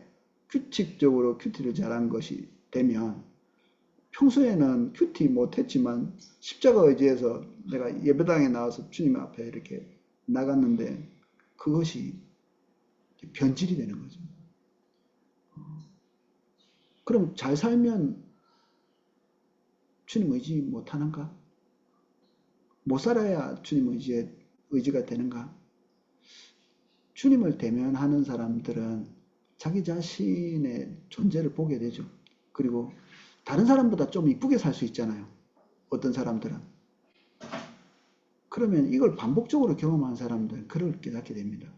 규칙적으로 큐티를 잘한 것이 되면, 평소에는 큐티 못했지만 십자가 의지해서 내가 예배당에 나와서 주님 앞에 이렇게 나갔는데 그것이 변질이 되는 거죠. 그럼 잘 살면 주님 의지 못하는가? 못 살아야 주님 의지가 되는가? 주님을 대면하는 사람들은 자기 자신의 존재를 보게 되죠. 그리고 다른 사람보다 좀 이쁘게 살 수 있잖아요. 어떤 사람들은. 그러면 이걸 반복적으로 경험한 사람들은 그걸 깨닫게 됩니다.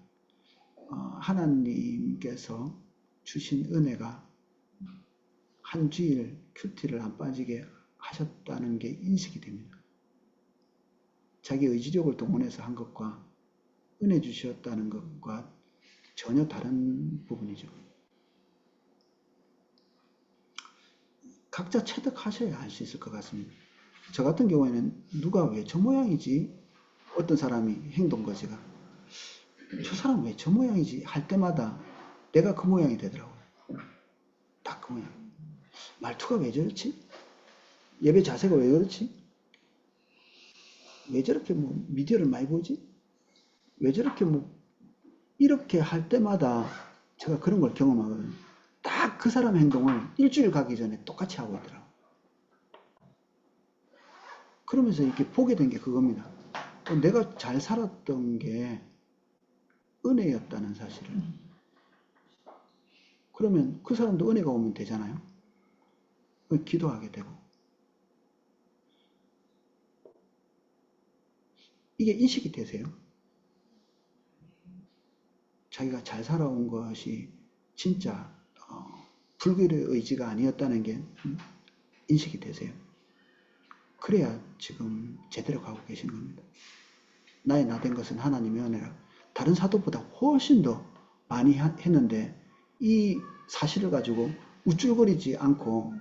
하나님께서 주신 은혜가 한 주일 큐티를 안 빠지게 하셨다는 게 인식이 됩니다. 자기 의지력을 동원해서 한 것과 은혜 주셨다는 것과 전혀 다른 부분이죠. 각자 체득하셔야 알 수 있을 것 같습니다. 저 같은 경우에는 누가 왜 저 모양이지? 어떤 사람이 행동거지가 저 사람 왜 저 모양이지? 할 때마다 내가 그 모양이 되더라고요. 딱 그 모양. 말투가 왜 저렇지? 예배 자세가 왜 그렇지? 왜 저렇게 미디어를 많이 보지? 왜 저렇게 이렇게 할 때마다 제가 그런 걸 경험하거든요. 딱 그 사람 행동을 일주일 가기 전에 똑같이 하고 있더라고요. 그러면서 이렇게 보게 된 게 그겁니다. 내가 잘 살았던 게 은혜였다는 사실을. 그러면 그 사람도 은혜가 오면 되잖아요. 기도하게 되고. 이게 인식이 되세요? 자기가 잘 살아온 것이 진짜 불교의 의지가 아니었다는 게 인식이 되세요. 그래야 지금 제대로 가고 계신 겁니다. 나의 나된 것은 하나님의 은혜라. 다른 사도보다 훨씬 더 많이 했는데 이 사실을 가지고 우쭐거리지 않고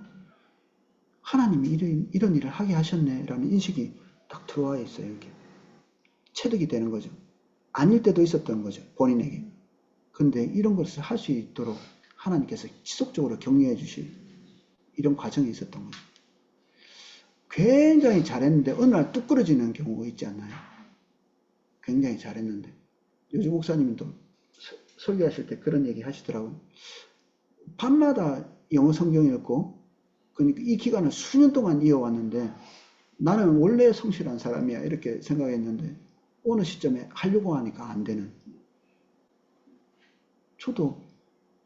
하나님이 이런 일을 하게 하셨네 라는 인식이 딱 들어와 있어요. 이렇게 체득이 되는 거죠. 아닐 때도 있었던 거죠. 본인에게. 근데 이런 것을 할 수 있도록 하나님께서 지속적으로 격려해 주실 이런 과정이 있었던 거죠. 굉장히 잘했는데 어느 날 뚝 끊어지는 경우가 있지 않나요? 굉장히 잘했는데 요즘 목사님도 설교하실 때 그런 얘기 하시더라고요. 밤마다 영어 성경 읽고 그러니까 이 기간을 수년 동안 이어왔는데 나는 원래 성실한 사람이야 이렇게 생각했는데 어느 시점에 하려고 하니까 안 되는. 저도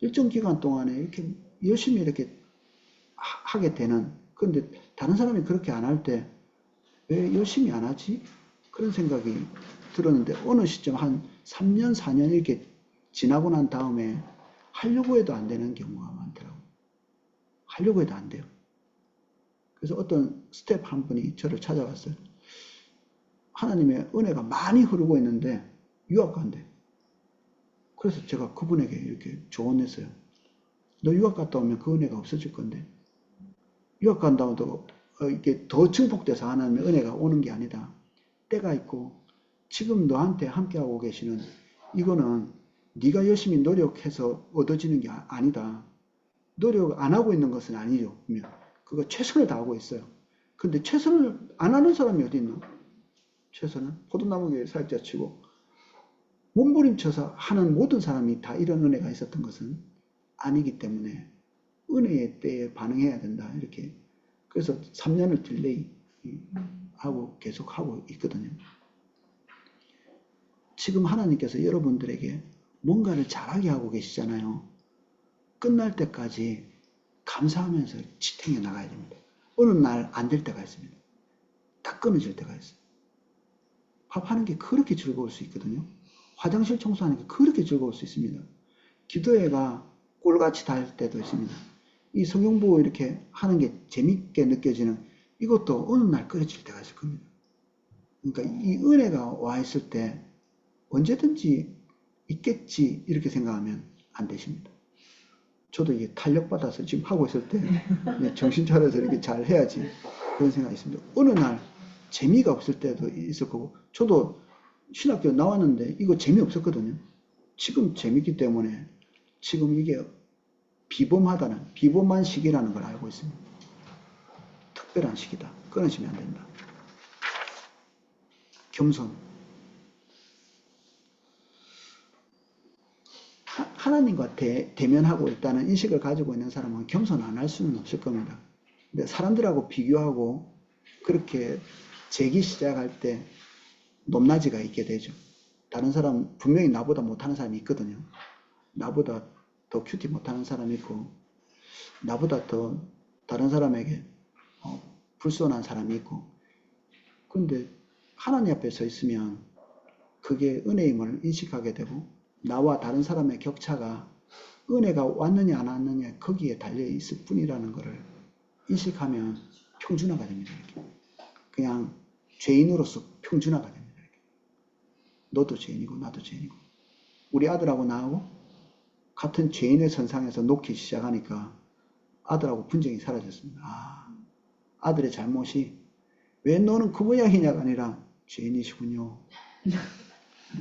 일정 기간 동안에 이렇게 열심히 이렇게 하게 되는. 그런데 다른 사람이 그렇게 안 할 때 왜 열심히 안 하지? 그런 생각이 들었는데 어느 시점 한 3년, 4년 이렇게 지나고 난 다음에 하려고 해도 안 되는 경우가 많더라고요. 하려고 해도 안 돼요. 그래서 어떤 스텝 한 분이 저를 찾아왔어요. 하나님의 은혜가 많이 흐르고 있는데 유학 간대. 그래서 제가 그분에게 이렇게 조언했어요. 너 유학 갔다 오면 그 은혜가 없어질 건데 유학 간다고도 이게 더 증폭돼서 하나님의 은혜가 오는 게 아니다. 때가 있고 지금 너한테 함께하고 계시는 이거는 네가 열심히 노력해서 얻어지는 게 아니다. 노력 안 하고 있는 것은 아니죠. 그거 최선을 다하고 있어요. 근데 최선을 안 하는 사람이 어디 있나? 최선은 포도나무에 살짝 치고 몸부림쳐서 하는 모든 사람이 다 이런 은혜가 있었던 것은 아니기 때문에 은혜의 때에 반응해야 된다. 이렇게. 그래서 3년을 딜레이 하고 계속 하고 있거든요. 지금 하나님께서 여러분들에게 뭔가를 잘하게 하고 계시잖아요. 끝날 때까지 감사하면서 지탱해 나가야 됩니다. 어느 날 안 될 때가 있습니다. 딱 끊어질 때가 있어요. 밥하는 게 그렇게 즐거울 수 있거든요. 화장실 청소하는 게 그렇게 즐거울 수 있습니다. 기도회가 꿀같이 달 때도 있습니다. 이 성경보고 이렇게 하는 게 재밌게 느껴지는 이것도 어느 날 끊어질 때가 있을 겁니다. 그러니까 이 은혜가 와 있을 때 언제든지 있겠지 이렇게 생각하면 안 되십니다. 저도 이게 탄력받아서 지금 하고 있을 때 정신 차려서 이렇게 잘 해야지 그런 생각이 있습니다. 어느 날 재미가 없을 때도 있을 거고 저도 신학교 나왔는데 이거 재미없었거든요. 지금 재밌기 때문에 지금 이게 비범한 시기라는 걸 알고 있습니다. 특별한 시기다. 끊어지면 안 된다. 겸손. 하나님과 대면하고 있다는 인식을 가지고 있는 사람은 겸손 안 할 수는 없을 겁니다. 근데 사람들하고 비교하고 그렇게 재기 시작할 때 높낮이가 있게 되죠. 다른 사람, 분명히 나보다 못하는 사람이 있거든요. 나보다 더 큐티 못하는 사람이 있고, 나보다 더 다른 사람에게 불손한 사람이 있고, 근데 하나님 앞에 서 있으면 그게 은혜임을 인식하게 되고, 나와 다른 사람의 격차가 은혜가 왔느냐 안 왔느냐 거기에 달려 있을 뿐이라는 것을 인식하면 평준화가 됩니다. 이렇게. 그냥 죄인으로서 평준화가 됩니다. 이렇게. 너도 죄인이고 나도 죄인이고 우리 아들하고 나하고 같은 죄인의 선상에서 놓기 시작하니까 아들하고 분쟁이 사라졌습니다. 아들의 잘못이 왜 너는 그 모양이냐가 아니라 죄인이시군요.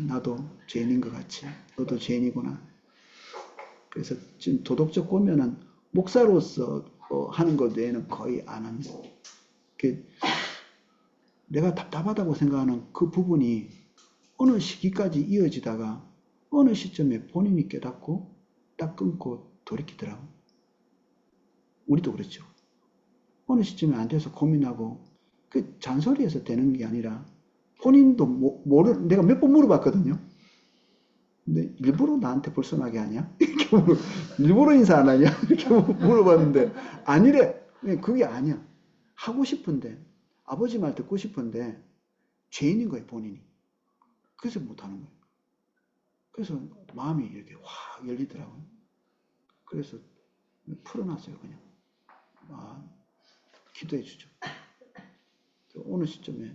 나도 죄인인 것 같이 너도 죄인이구나. 그래서 지금 도덕적 고면은 목사로서 하는 것 외에는 거의 안 합니다. 내가 답답하다고 생각하는 그 부분이 어느 시기까지 이어지다가 어느 시점에 본인이 깨닫고 딱 끊고 돌이키더라고. 우리도 그렇죠. 어느 시점에 안 돼서 고민하고 그 잔소리해서 되는 게 아니라 본인도 내가 몇 번 물어봤거든요. 근데 일부러 나한테 불손하게 하냐? 이렇게 일부러 인사 안 하냐? 이렇게 물어봤는데 아니래. 그게 아니야. 하고 싶은데 아버지 말 듣고 싶은데 죄인인 거예요, 본인이. 그래서 못하는 거예요. 그래서 마음이 이렇게 확 열리더라고요. 그래서 풀어놨어요. 그냥 기도해 주죠. 어느 시점에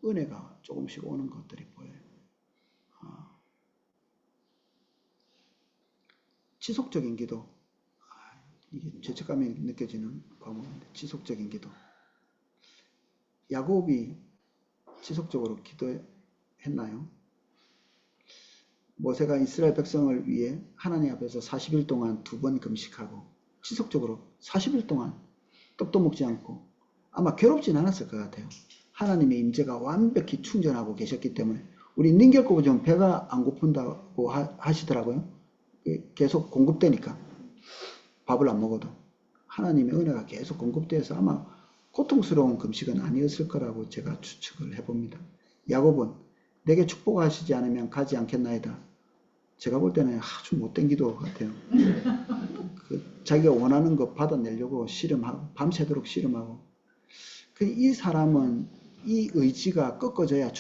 은혜가 조금씩 오는 것들이 보여요. 지속적인 기도. 이게 죄책감이 느껴지는 과목인데, 지속적인 기도. 야곱이 지속적으로 기도했나요? 모세가 이스라엘 백성을 위해 하나님 앞에서 40일 동안 2번 금식하고 지속적으로 40일 동안 떡도 먹지 않고 아마 괴롭진 않았을 것 같아요. 하나님의 임재가 완벽히 충전하고 계셨기 때문에. 우리 닌겔코 보면 배가 안 고픈다고 하시더라고요. 계속 공급되니까 밥을 안 먹어도 하나님의 은혜가 계속 공급돼서 아마 고통스러운 금식은 아니었을 거라고 제가 추측을 해봅니다. 야곱은 내게 축복하시지 않으면 가지 않겠나이다. 제가 볼 때는 아주 못된 기도 같아요. 자기가 원하는 거 받아내려고 씨름하고 밤새도록 씨름하고. 이 사람은 이 의지가 꺾어져야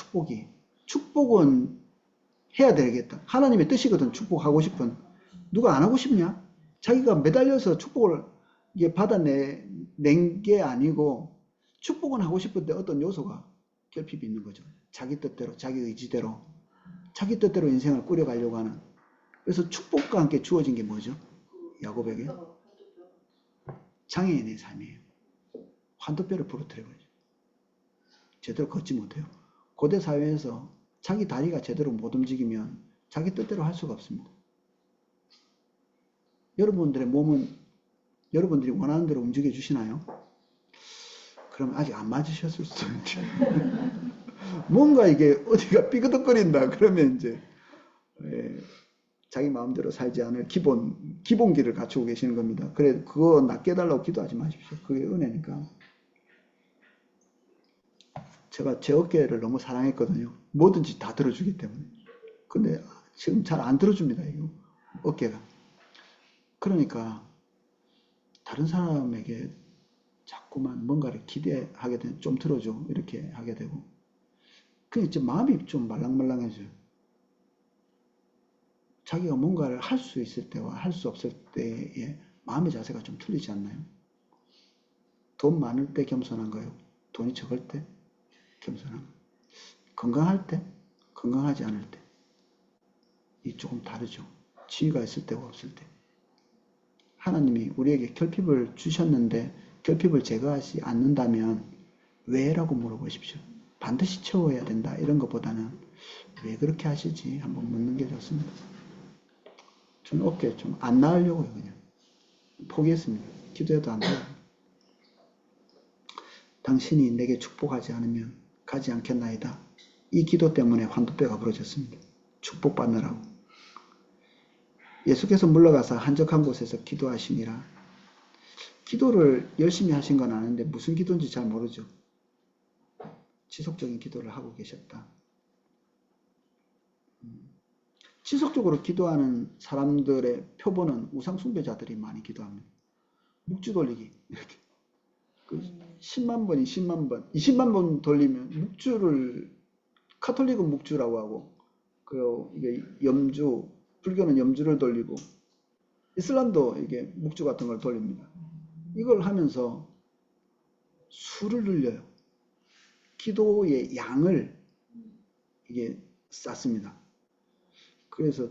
축복은 해야 되겠다. 하나님의 뜻이거든. 축복하고 싶은. 누가 안 하고 싶냐? 자기가 매달려서 축복을 받아낸 게 아니고 축복은 하고 싶은데 어떤 요소가 결핍이 있는 거죠. 자기 뜻대로, 자기 의지대로, 자기 뜻대로 인생을 꾸려가려고 하는. 그래서 축복과 함께 주어진 게 뭐죠? 야곱에게 장애인의 삶이에요. 환도뼈를 부러뜨려버리죠. 제대로 걷지 못해요. 고대 사회에서 자기 다리가 제대로 못 움직이면 자기 뜻대로 할 수가 없습니다. 여러분들의 몸은 여러분들이 원하는 대로 움직여 주시나요? 그럼 아직 안 맞으셨을 수도 있는데 뭔가 이게 어디가 삐그덕거린다 그러면 이제 자기 마음대로 살지 않을 기본기를 갖추고 계시는 겁니다. 그래, 그거 낫게 해달라고 기도하지 마십시오. 그게 은혜니까. 제가 제 어깨를 너무 사랑했거든요. 뭐든지 다 들어주기 때문에. 근데 지금 잘 안 들어줍니다, 이거. 어깨가. 그러니까 다른 사람에게 자꾸만 뭔가를 기대하게 되면 좀 들어줘 이렇게 하게 되고 그냥 이제 마음이 좀 말랑말랑해져요. 자기가 뭔가를 할 수 있을 때와 할 수 없을 때의 마음의 자세가 좀 틀리지 않나요? 돈 많을 때 겸손한가요? 돈이 적을 때 겸손한가요? 건강할 때? 건강하지 않을 때? 이 조금 다르죠. 지위가 있을 때와 없을 때. 하나님이 우리에게 결핍을 주셨는데 결핍을 제거하지 않는다면 왜? 라고 물어보십시오. 반드시 채워야 된다 이런 것보다는 왜 그렇게 하시지? 한번 묻는 게 좋습니다. 저는 어깨 좀 안 나으려고요. 그냥 포기했습니다. 기도해도 안 돼요. 당신이 내게 축복하지 않으면 가지 않겠나이다. 이 기도 때문에 환도뼈가 부러졌습니다. 축복받느라고. 예수께서 물러가서 한적한 곳에서 기도하시니라. 기도를 열심히 하신 건 아는데 무슨 기도인지 잘 모르죠. 지속적인 기도를 하고 계셨다. 지속적으로 기도하는 사람들의 표본은 우상숭배자들이 많이 기도합니다. 묵주 돌리기 이렇게 10만 번이 10만 번 20만 번 돌리면 묵주를 카톨릭은 묵주라고 하고 그리고 이게 염주 불교는 염주를 돌리고 이슬람도 이게 묵주 같은 걸 돌립니다. 이걸 하면서 수를 늘려요. 기도의 양을 이게 쌓습니다. 그래서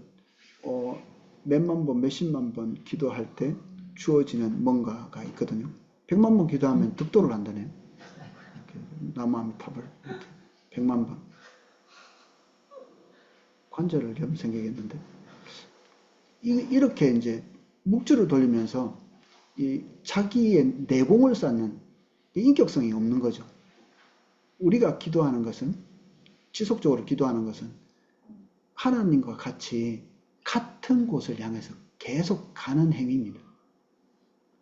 몇만 번, 몇십만 번 기도할 때 주어지는 뭔가가 있거든요. 100만 번 기도하면 득도를 한다네요. 나무아미타불 이렇게 100만 번. 관절을 좀 생기겠는데 이렇게 이제 묵주를 돌리면서 이 자기의 내공을 쌓는 인격성이 없는 거죠. 우리가 기도하는 것은 지속적으로 기도하는 것은 하나님과 같이 같은 곳을 향해서 계속 가는 행위입니다.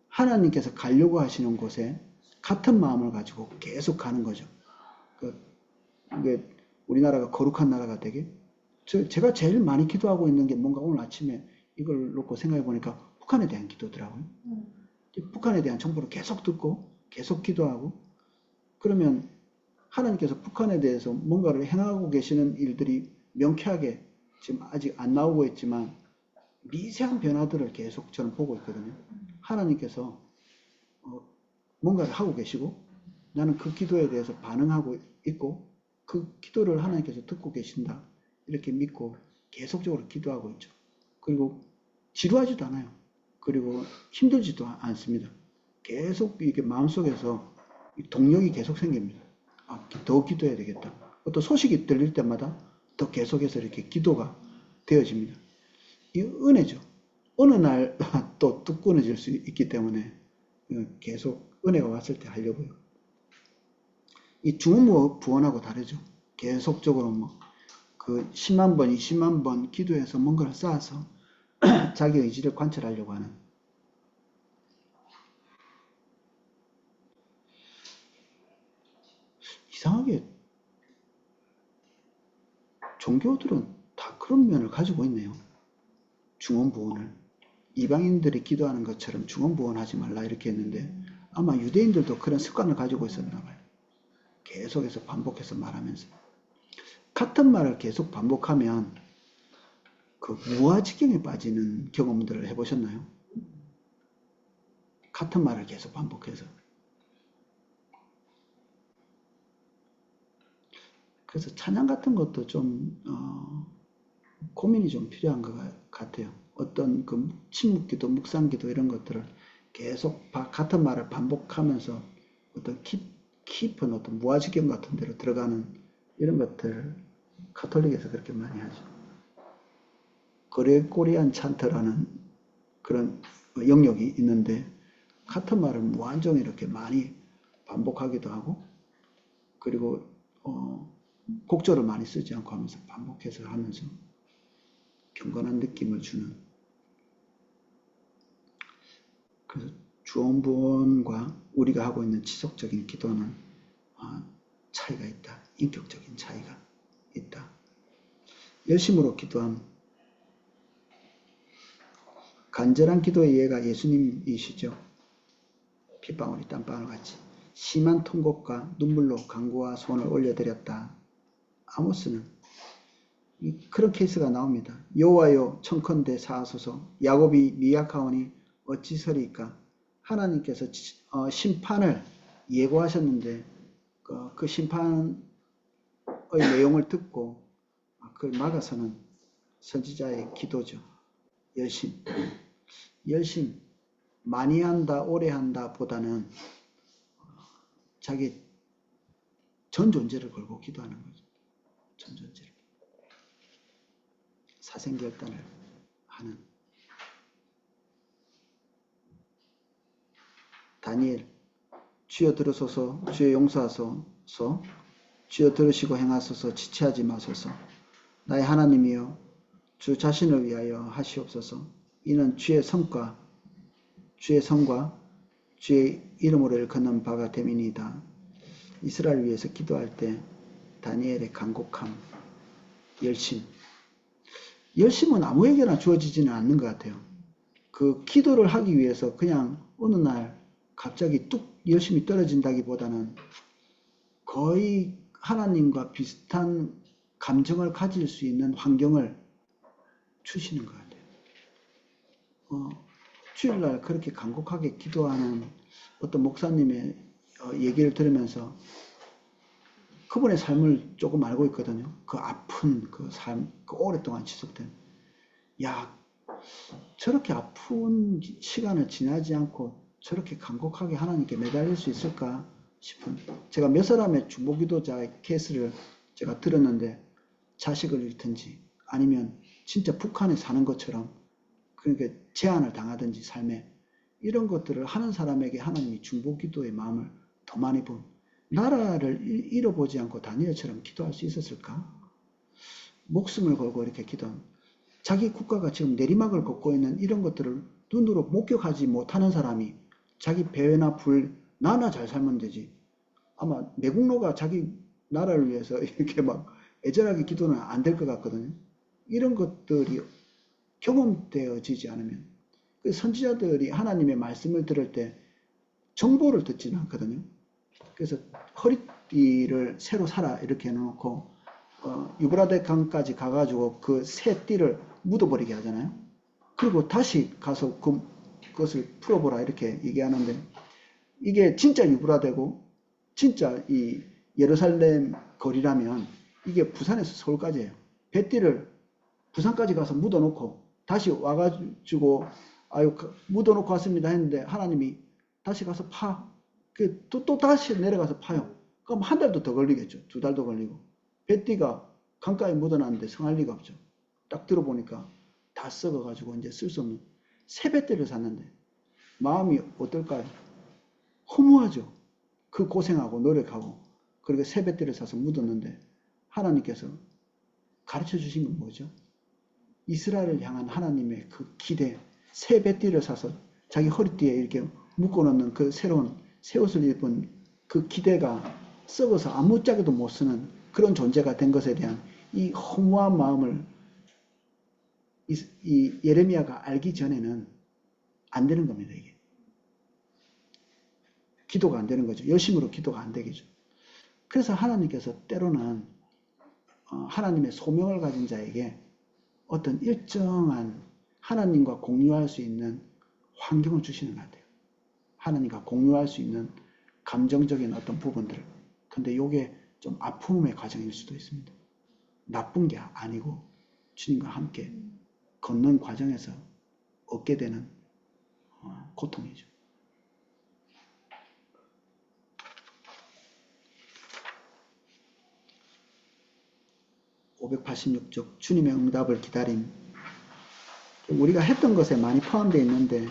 하나님께서 가려고 하시는 곳에 같은 마음을 가지고 계속 가는 거죠. 이게 우리나라가 거룩한 나라가 되게 제가 제일 많이 기도하고 있는 게 뭔가 오늘 아침에 이걸 놓고 생각해 보니까 북한에 대한 기도더라고요. 북한에 대한 정보를 계속 듣고 계속 기도하고 그러면 하나님께서 북한에 대해서 뭔가를 행하고 계시는 일들이 명쾌하게 지금 아직 안 나오고 있지만 미세한 변화들을 계속 저는 보고 있거든요. 하나님께서 뭔가를 하고 계시고 나는 그 기도에 대해서 반응하고 있고 그 기도를 하나님께서 듣고 계신다. 이렇게 믿고 계속적으로 기도하고 있죠. 그리고 지루하지도 않아요. 그리고 힘들지도 않습니다. 계속 이게 마음속에서 동력이 계속 생깁니다. 더 기도해야 되겠다. 어떤 소식이 들릴 때마다 더 계속해서 이렇게 기도가 되어집니다. 이 은혜죠. 어느 날 또 뚝 끊어질 수 있기 때문에 계속 은혜가 왔을 때 하려고요. 이 중언부원하고 다르죠. 계속적으로 그 10만 번, 20만 번 기도해서 뭔가를 쌓아서 자기 의지를 관철하려고 하는. 이상하게 종교들은 다 그런 면을 가지고 있네요. 중언부원을. 이방인들이 기도하는 것처럼 중언부원하지 말라 이렇게 했는데 아마 유대인들도 그런 습관을 가지고 있었나 봐요. 계속해서 반복해서 말하면서. 같은 말을 계속 반복하면 그 무아지경에 빠지는 경험들을 해보셨나요? 같은 말을 계속 반복해서. 그래서 찬양 같은 것도 좀 고민이 좀 필요한 것 같아요. 어떤 그 침묵기도, 묵상기도 이런 것들을 계속 같은 말을 반복하면서 어떤 깊은 어떤 무아지경 같은 데로 들어가는 이런 것들을 가톨릭에서 그렇게 많이 하죠. 그레고리안 찬트라는 그런 영역이 있는데 같은 말을 무한정 이렇게 많이 반복하기도 하고 그리고 곡조를 많이 쓰지 않고 하면서 반복해서 하면서 경건한 느낌을 주는. 그래서 주원부원과 우리가 하고 있는 지속적인 기도는 차이가 있다. 인격적인 차이가 있다. 열심으로 기도함. 간절한 기도의 예가 예수님이시죠. 핏방울이 땀방울 같이 심한 통곡과 눈물로 간구와 소원을 올려드렸다. 아모스는 그런 케이스가 나옵니다. 여호와여 청컨대 사하소서. 야곱이 미약하오니 어찌서리이까. 하나님께서 심판을 예고하셨는데 그 심판의 내용을 듣고 그걸 막아서는 선지자의 기도죠. 열심 많이 한다 오래 한다 보다는 자기 전 존재를 걸고 기도하는 거죠. 전 존재를. 사생결단을 하는. 다니엘. 주여 들으소서. 주여 용서하소서. 주여 들으시고 행하소서. 지체하지 마소서. 나의 하나님이여 주 자신을 위하여 하시옵소서. 이는 주의 성과 주의 이름으로 일컫는 바가 됨이니이다. 이스라엘을 위해서 기도할 때 다니엘의 간곡함, 열심은 아무에게나 주어지지는 않는 것 같아요. 그 기도를 하기 위해서 그냥 어느 날 갑자기 뚝 열심히 떨어진다기보다는 거의 하나님과 비슷한 감정을 가질 수 있는 환경을 주시는 것 같아요. 주일날 그렇게 간곡하게 기도하는 어떤 목사님의 얘기를 들으면서 그분의 삶을 조금 알고 있거든요. 그 아픈 그 삶, 그 오랫동안 지속된. 저렇게 아픈 시간을 지나지 않고 저렇게 간곡하게 하나님께 매달릴 수 있을까 싶은. 제가 몇 사람의 중보기도자의 케이스를 제가 들었는데 자식을 잃든지 아니면 진짜 북한에 사는 것처럼 그러니까 제한을 당하든지 삶에 이런 것들을 하는 사람에게 하나님이 중보기도의 마음을 더 많이 본. 나라를 잃어보지 않고 다니엘처럼 기도할 수 있었을까? 목숨을 걸고 이렇게 기도한. 자기 국가가 지금 내리막을 걷고 있는 이런 것들을 눈으로 목격하지 못하는 사람이 자기 배회나 불, 나나 잘 살면 되지. 아마 매국노가 자기 나라를 위해서 이렇게 막 애절하게 기도는 안 될 것 같거든요. 이런 것들이 경험되어지지 않으면. 선지자들이 하나님의 말씀을 들을 때 정보를 듣지는 않거든요. 그래서 허리띠를 새로 사라 이렇게 해놓고 유브라데 강까지 가가지고 그 새 띠를 묻어버리게 하잖아요. 그리고 다시 가서 그것을 풀어보라 이렇게 얘기하는데 이게 진짜 유브라데고 진짜 이 예루살렘 거리라면 이게 부산에서 서울까지예요. 배띠를 부산까지 가서 묻어놓고 다시 와가지고 아유 묻어놓고 왔습니다 했는데 하나님이 다시 가서 파. 또 다시 내려가서 파요. 그럼 한 달도 더 걸리겠죠. 두 달도 걸리고. 배띠가 강가에 묻어놨는데 성할 리가 없죠. 딱 들어보니까 다 썩어가지고 이제 쓸 수 없는 새 배띠를 샀는데 마음이 어떨까요? 허무하죠. 그 고생하고 노력하고 그리고 새 배띠를 사서 묻었는데 하나님께서 가르쳐 주신 건 뭐죠? 이스라엘을 향한 하나님의 그 기대, 새 배띠를 사서 자기 허리띠에 이렇게 묶어놓는 그 새로운 새 옷을 입은 그 기대가 썩어서 아무짝에도 못 쓰는 그런 존재가 된 것에 대한 이 허무한 마음을 이 예레미야가 알기 전에는 안 되는 겁니다, 이게. 기도가 안 되는 거죠. 열심으로 기도가 안 되겠죠. 그래서 하나님께서 때로는 하나님의 소명을 가진 자에게 어떤 일정한 하나님과 공유할 수 있는 환경을 주시는 것 같아요. 하나님과 공유할 수 있는 감정적인 어떤 부분들을. 근데 이게 좀 아픔의 과정일 수도 있습니다. 나쁜 게 아니고 주님과 함께 걷는 과정에서 얻게 되는 고통이죠. (586쪽) 주님의 응답을 기다림. 우리가 했던 것에 많이 포함되어 있는데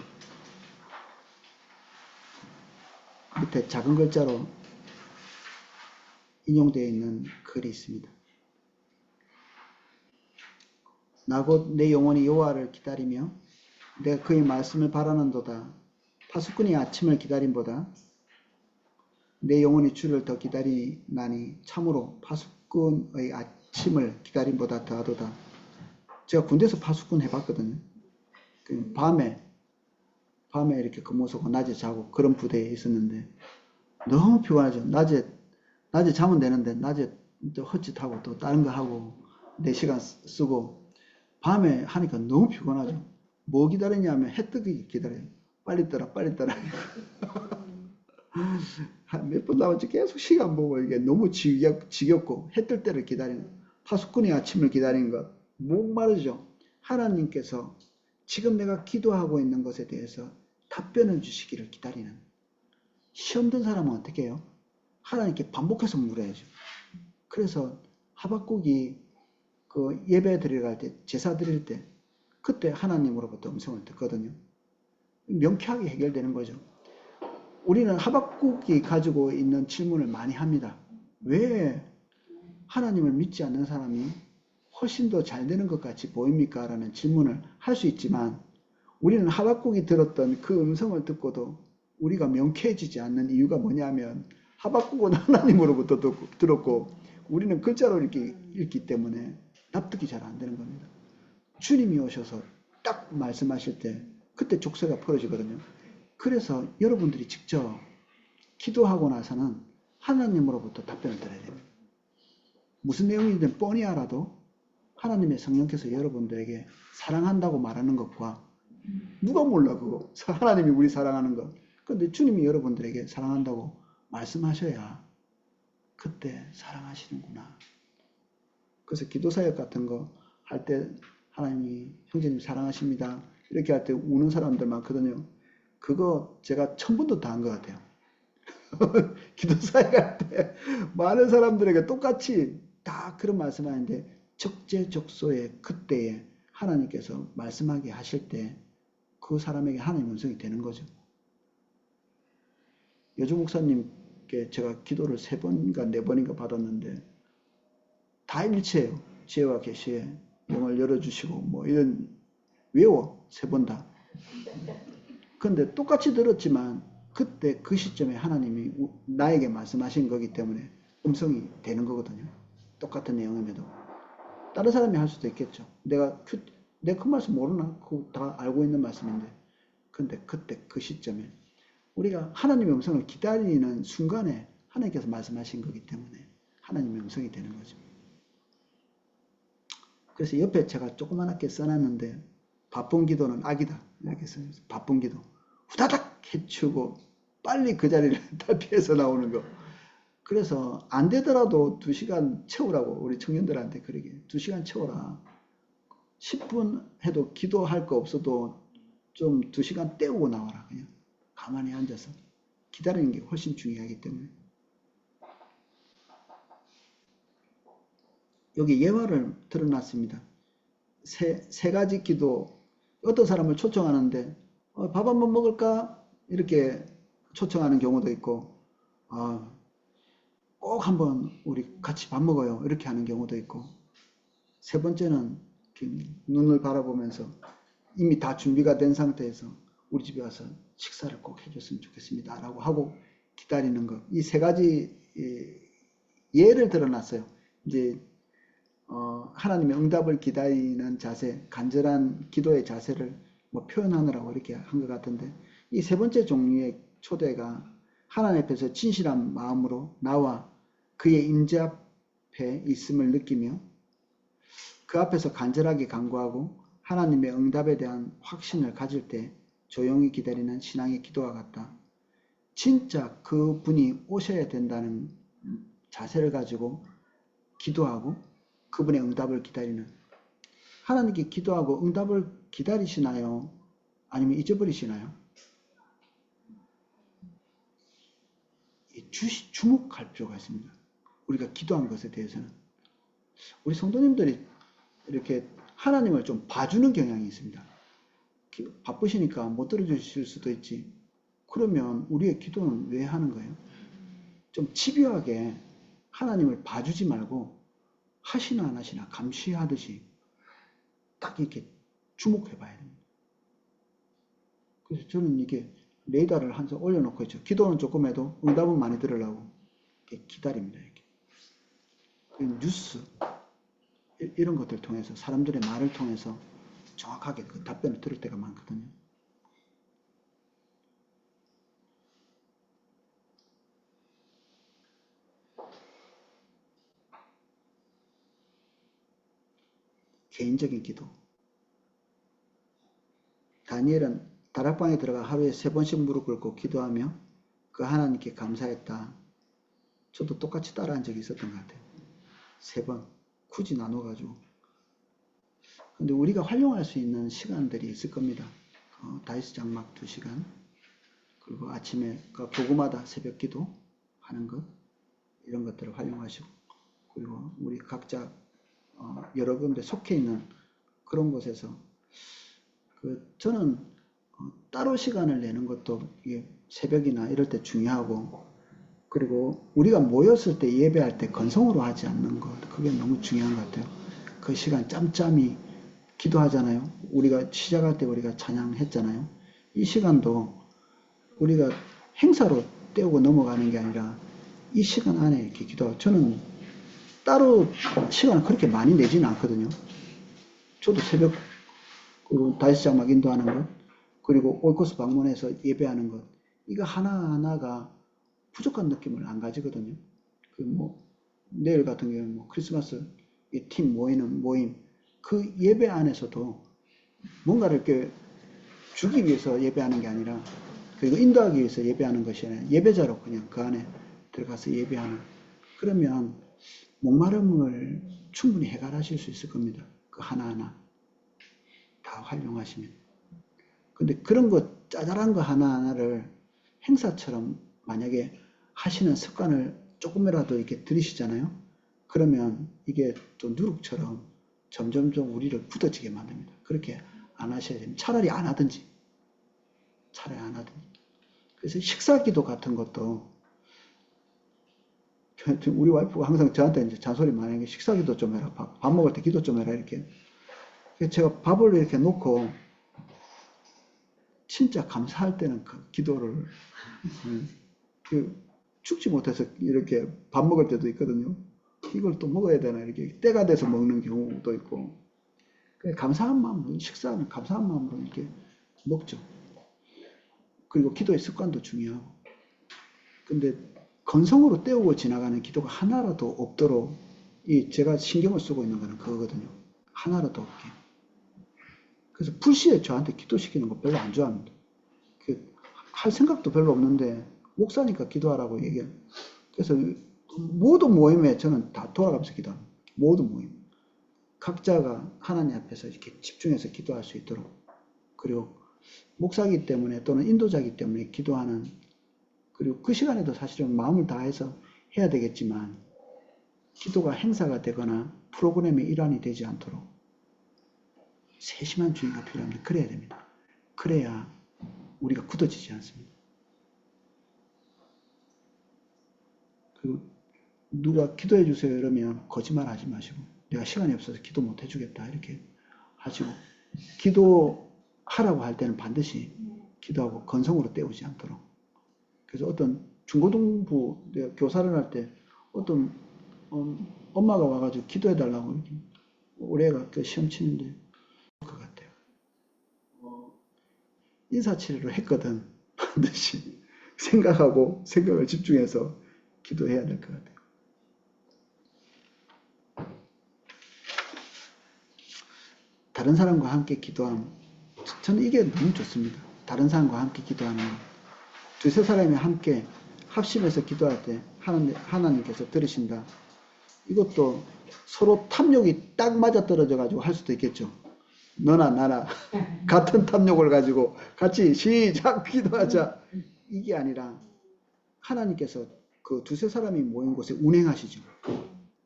밑에 작은 글자로 인용되어 있는 글이 있습니다. 나 곧 내 영혼이 여호와를 기다리며 내가 그의 말씀을 바라는도다. 파수꾼이 아침을 기다림보다 내 영혼이 주를 더 기다리나니 참으로 파수꾼의 아침을 기다림보다 더하도다. 제가 군대에서 파수꾼 해봤거든요. 밤에 이렇게 근무서고 낮에 자고 그런 부대에 있었는데 너무 피곤하죠. 낮에 자면 되는데 낮에 또 헛짓하고 또 다른 거 하고 내 시간 쓰고 밤에 하니까 너무 피곤하죠. 뭐 기다리냐면 해 뜨기 기다려요. 빨리 떠라 빨리 떠라. 한 몇 분 남았지 계속 시간 보고 이게 너무 지겹고 해 뜰 때를 기다리는 파수꾼의 아침을 기다리는 것 목마르죠. 하나님께서 지금 내가 기도하고 있는 것에 대해서 답변을 주시기를 기다리는. 시험 든 사람은 어떻게 해요? 하나님께 반복해서 물어야죠. 그래서 하박국이 그 예배 드리러 갈 때, 제사 드릴 때 그때 하나님으로부터 음성을 듣거든요. 명쾌하게 해결되는 거죠. 우리는 하박국이 가지고 있는 질문을 많이 합니다. 왜 하나님을 믿지 않는 사람이 훨씬 더 잘 되는 것 같이 보입니까? 라는 질문을 할 수 있지만 우리는 하박국이 들었던 그 음성을 듣고도 우리가 명쾌해지지 않는 이유가 뭐냐면 하박국은 하나님으로부터 들었고 우리는 글자로 읽기 때문에 납득이 잘 안 되는 겁니다. 주님이 오셔서 딱 말씀하실 때 그때 족쇄가 풀어지거든요. 그래서 여러분들이 직접 기도하고 나서는 하나님으로부터 답변을 들어야 됩니다. 무슨 내용이든 뻔히 알아도 하나님의 성령께서 여러분들에게 사랑한다고 말하는 것과 누가 몰라 그거 하나님이 우리 사랑하는 것. 그런데 주님이 여러분들에게 사랑한다고 말씀하셔야 그때 사랑하시는구나. 그래서 기도사역 같은 거 할 때 하나님이 형제님 사랑하십니다. 이렇게 할 때 우는 사람들 많거든요. 그거 제가 1000번도 다 한 것 같아요. 기도사역 할 때 많은 사람들에게 똑같이 다 그런 말씀하는데 적재적소에 그때에 하나님께서 말씀하게 하실 때 그 사람에게 하나님의 음성이 되는 거죠. 여주 목사님께 제가 기도를 3번인가 4번인가 받았는데 다 일치해요. 지혜와 계시에 영을 열어주시고 뭐 이런 외워 3번 다. 근데 똑같이 들었지만 그때 그 시점에 하나님이 나에게 말씀하신 거기 때문에 음성이 되는 거거든요. 똑같은 내용임에도. 다른 사람이 할 수도 있겠죠. 내가 그 말씀 모르나? 그거 다 알고 있는 말씀인데. 근데 그때 그 시점에 우리가 하나님의 음성을 기다리는 순간에 하나님께서 말씀하신 거기 때문에 하나님의 음성이 되는 거죠. 그래서 옆에 제가 조그맣게 써놨는데 바쁜 기도는 악이다 이렇게 써요. 바쁜 기도 후다닥 해치우고 빨리 그 자리를 탈피해서 나오는 거. 그래서 안 되더라도 2시간 채우라고 우리 청년들한테 그러게 2시간 채워라. 10분 해도 기도할 거 없어도 좀 2시간 때우고 나와라. 그냥 가만히 앉아서 기다리는 게 훨씬 중요하기 때문에. 여기 예화를 드러놨습니다. 세 가지 기도. 어떤 사람을 초청하는데 밥 한번 먹을까? 이렇게 초청하는 경우도 있고 꼭 한번 우리 같이 밥 먹어요. 이렇게 하는 경우도 있고, 세 번째는 눈을 바라보면서 이미 다 준비가 된 상태에서 우리 집에 와서 식사를 꼭 해줬으면 좋겠습니다. 라고 하고 기다리는 것. 이 세 가지 예를 들어놨어요. 이제 하나님의 응답을 기다리는 자세, 간절한 기도의 자세를 뭐 표현하느라고 이렇게 한 것 같은데, 이 세 번째 종류의 초대가 하나님 앞에서 진실한 마음으로 나와 그의 임재 앞에 있음을 느끼며 그 앞에서 간절하게 간구하고 하나님의 응답에 대한 확신을 가질 때 조용히 기다리는 신앙의 기도와 같다. 진짜 그 분이 오셔야 된다는 자세를 가지고 기도하고 그분의 응답을 기다리는, 하나님께 기도하고 응답을 기다리시나요? 아니면 잊어버리시나요? 주목할 필요가 있습니다. 우리가 기도한 것에 대해서는. 우리 성도님들이 이렇게 하나님을 좀 봐주는 경향이 있습니다. 바쁘시니까 못 들어주실 수도 있지. 그러면 우리의 기도는 왜 하는 거예요? 좀 집요하게 하나님을 봐주지 말고 하시나 안 하시나 감시하듯이 딱 이렇게 주목해 봐야 됩니다. 그래서 저는 이게 레이더를 항상 올려놓고 있죠. 기도는 조금 해도 응답은 많이 들으려고 이렇게 기다립니다. 이렇게. 뉴스 이런 것들 통해서 사람들의 말을 통해서 정확하게 그 답변을 들을 때가 많거든요. 개인적인 기도. 다니엘은 다락방에 들어가 하루에 3번씩 무릎 꿇고 기도하며 그 하나님께 감사했다. 저도 똑같이 따라한 적이 있었던 것 같아요. 3번 굳이 나눠가지고. 근데 우리가 활용할 수 있는 시간들이 있을 겁니다. 다이스 장막 2시간, 그리고 아침에 도구마다 새벽 기도 하는 것, 이런 것들을 활용하시고, 그리고 우리 각자 여러 군데 속해 있는 그런 곳에서 저는 따로 시간을 내는 것도 새벽이나 이럴 때 중요하고, 그리고 우리가 모였을 때 예배할 때 건성으로 하지 않는 것, 그게 너무 중요한 것 같아요. 그 시간 짬짬이 기도하잖아요. 우리가 시작할 때 우리가 찬양했잖아요. 이 시간도 우리가 행사로 때우고 넘어가는 게 아니라 이 시간 안에 이렇게 기도하고, 저는 따로 시간을 그렇게 많이 내지는 않거든요. 저도 새벽 그리고 다이스 장막 인도하는 것, 그리고 올코스 방문해서 예배하는 것, 이거 하나하나가 부족한 느낌을 안 가지거든요. 내일 같은 경우는 크리스마스 팀 모이는 모임, 그 예배 안에서도 뭔가를 이렇게 주기 위해서 예배하는 게 아니라, 그리고 인도하기 위해서 예배하는 것이 아니라 예배자로 그냥 그 안에 들어가서 예배하는, 그러면 목마름을 충분히 해결하실 수 있을 겁니다. 그 하나하나 다 활용하시면. 근데 그런 것, 짜잘한 거 하나하나를 행사처럼 만약에 하시는 습관을 조금이라도 이렇게 들이시잖아요. 그러면 이게 또 누룩처럼 점점점 우리를 굳어지게 만듭니다. 그렇게 안 하셔야 됩니다. 차라리 안 하든지. 그래서 식사기도 같은 것도, 우리 와이프가 항상 저한테 이제 잔소리 많이 하는 게, 식사기도 좀 해라. 밥 먹을 때 기도 좀 해라. 이렇게. 제가 밥을 이렇게 놓고 진짜 감사할 때는 그 기도를 죽지 못해서 이렇게 밥 먹을 때도 있거든요. 이걸 또 먹어야 되나, 이렇게 때가 돼서 먹는 경우도 있고. 감사한 마음으로, 식사는 감사한 마음으로 이렇게 먹죠. 그리고 기도의 습관도 중요하고. 근데 건성으로 때우고 지나가는 기도가 하나라도 없도록 제가 신경을 쓰고 있는 거는 그거거든요. 하나로 돕게. 그래서 불시에 저한테 기도시키는 거 별로 안 좋아합니다. 할 생각도 별로 없는데 목사니까 기도하라고 얘기해요. 그래서 모든 모임에 저는 다 돌아가면서 기도합니다. 모든 모임. 각자가 하나님 앞에서 이렇게 집중해서 기도할 수 있도록. 그리고 목사이기 때문에 또는 인도자이기 때문에 기도하는, 그리고 그 시간에도 사실은 마음을 다해서 해야 되겠지만 기도가 행사가 되거나 프로그램의 일환이 되지 않도록 세심한 주의가 필요합니다. 그래야 됩니다. 그래야 우리가 굳어지지 않습니다. 그리고 누가 기도해 주세요 이러면 거짓말 하지 마시고, 내가 시간이 없어서 기도 못 해주겠다 이렇게 하시고, 기도하라고 할 때는 반드시 기도하고 건성으로 때우지 않도록. 그래서 어떤 중고등부 내가 교사를 할 때 어떤 엄마가 와가지고 기도해 달라고 이렇게 우리 애가 그 시험 치는데 것 같아요. 인사치레로 했거든. 반드시 생각하고 생각을 집중해서 기도해야 될 것 같아요. 다른 사람과 함께 기도함. 저는 이게 너무 좋습니다. 다른 사람과 함께 기도하는 것. 두세 사람이 함께 합심해서 기도할 때 하나님께서 들으신다. 이것도 서로 탐욕이 딱 맞아떨어져 가지고 할 수도 있겠죠. 너나 나나 같은 탐욕을 가지고 같이 시작 기도하자. 이게 아니라 하나님께서 그 두세 사람이 모인 곳에 운행하시죠.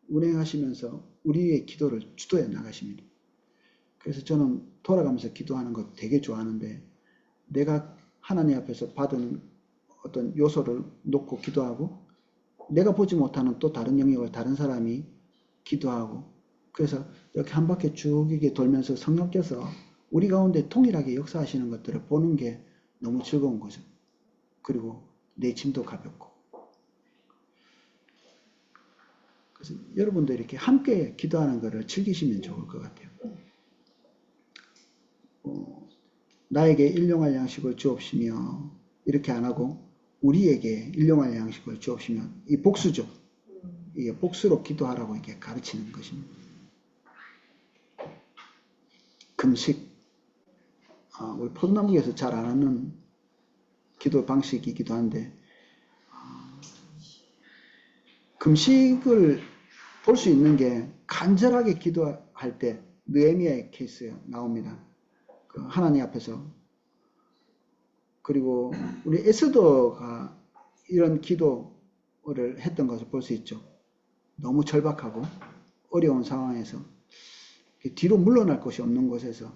운행하시면서 우리의 기도를 주도해 나가십니다. 그래서 저는 돌아가면서 기도하는 거 되게 좋아하는데, 내가 하나님 앞에서 받은 어떤 요소를 놓고 기도하고, 내가 보지 못하는 또 다른 영역을 다른 사람이 기도하고, 그래서 이렇게 한 바퀴 쭉 이렇게 돌면서 성령께서 우리 가운데 동일하게 역사하시는 것들을 보는 게 너무 즐거운 거죠. 그리고 내 짐도 가볍고. 그래서 여러분도 이렇게 함께 기도하는 것을 즐기시면 좋을 것 같아요. 나에게 일용할 양식을 주옵시며 이렇게 안 하고 우리에게 일용할 양식을 주옵시며, 이 복수죠. 이게 복수로 기도하라고 이렇게 가르치는 것입니다. 금식, 우리 포도나무에서 잘 안 하는 기도 방식이기도 한데, 금식을 볼 수 있는 게 간절하게 기도할 때 느헤미야의 케이스에 나옵니다. 그 하나님 앞에서. 그리고 우리 에스더가 이런 기도를 했던 것을 볼 수 있죠. 너무 절박하고 어려운 상황에서 뒤로 물러날 곳이 없는 곳에서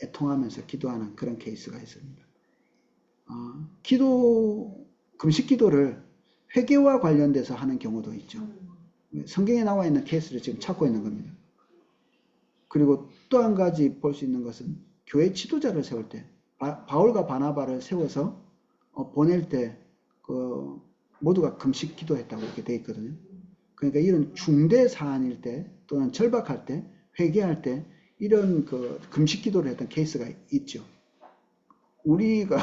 애통하면서 기도하는 그런 케이스가 있습니다. 금식 기도를 회개와 관련돼서 하는 경우도 있죠. 성경에 나와 있는 케이스를 지금 찾고 있는 겁니다. 그리고 또 한 가지 볼 수 있는 것은 교회 지도자를 세울 때, 바울과 바나바를 세워서 보낼 때 모두가 금식 기도했다고 이렇게 되어 있거든요. 그러니까 이런 중대 사안일 때 또는 절박할 때, 회개할 때 이런 금식 기도를 했던 케이스가 있죠. 우리가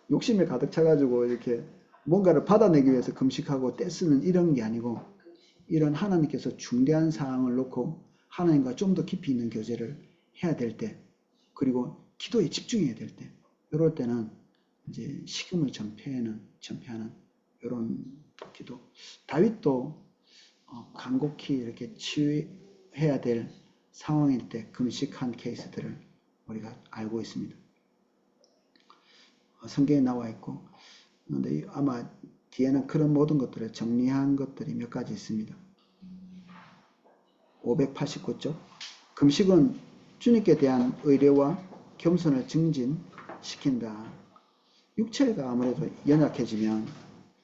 욕심에 가득 차가지고 이렇게 뭔가를 받아내기 위해서 금식하고 떼쓰는 이런 게 아니고, 이런 하나님께서 중대한 사항을 놓고 하나님과 좀 더 깊이 있는 교제를 해야 될 때, 그리고 기도에 집중해야 될 때, 이럴 때는 이제 식음을 전폐하는 이런 기도. 다윗도 간곡히 이렇게 치유해야 될 상황일 때 금식한 케이스들을 우리가 알고 있습니다. 성경에 나와 있고, 그런데 아마 뒤에는 그런 모든 것들을 정리한 것들이 몇 가지 있습니다. 589쪽. 금식은 주님께 대한 의뢰와 겸손을 증진시킨다. 육체가 아무래도 연약해지면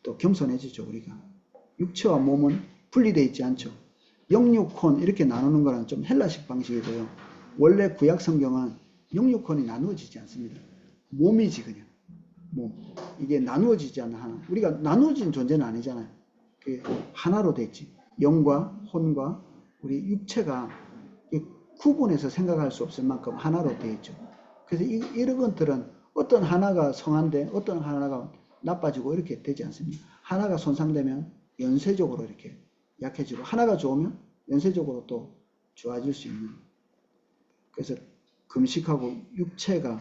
또 겸손해지죠, 우리가. 육체와 몸은 분리되어 있지 않죠. 영육혼 이렇게 나누는 거는 좀 헬라식 방식이고요. 원래 구약 성경은 영육혼이 나누어지지 않습니다. 몸이지, 그냥. 몸. 이게 나누어지지 않는 하나. 우리가 나누어진 존재는 아니잖아요. 하나로 됐지. 영과 혼과 우리 육체가 구분해서 생각할 수 없을 만큼 하나로 되어 있죠. 그래서 이런 것들은 어떤 하나가 성한데 어떤 하나가 나빠지고 이렇게 되지 않습니다. 하나가 손상되면 연쇄적으로 이렇게 약해지고, 하나가 좋으면 연쇄적으로 또 좋아질 수 있는. 그래서 금식하고 육체가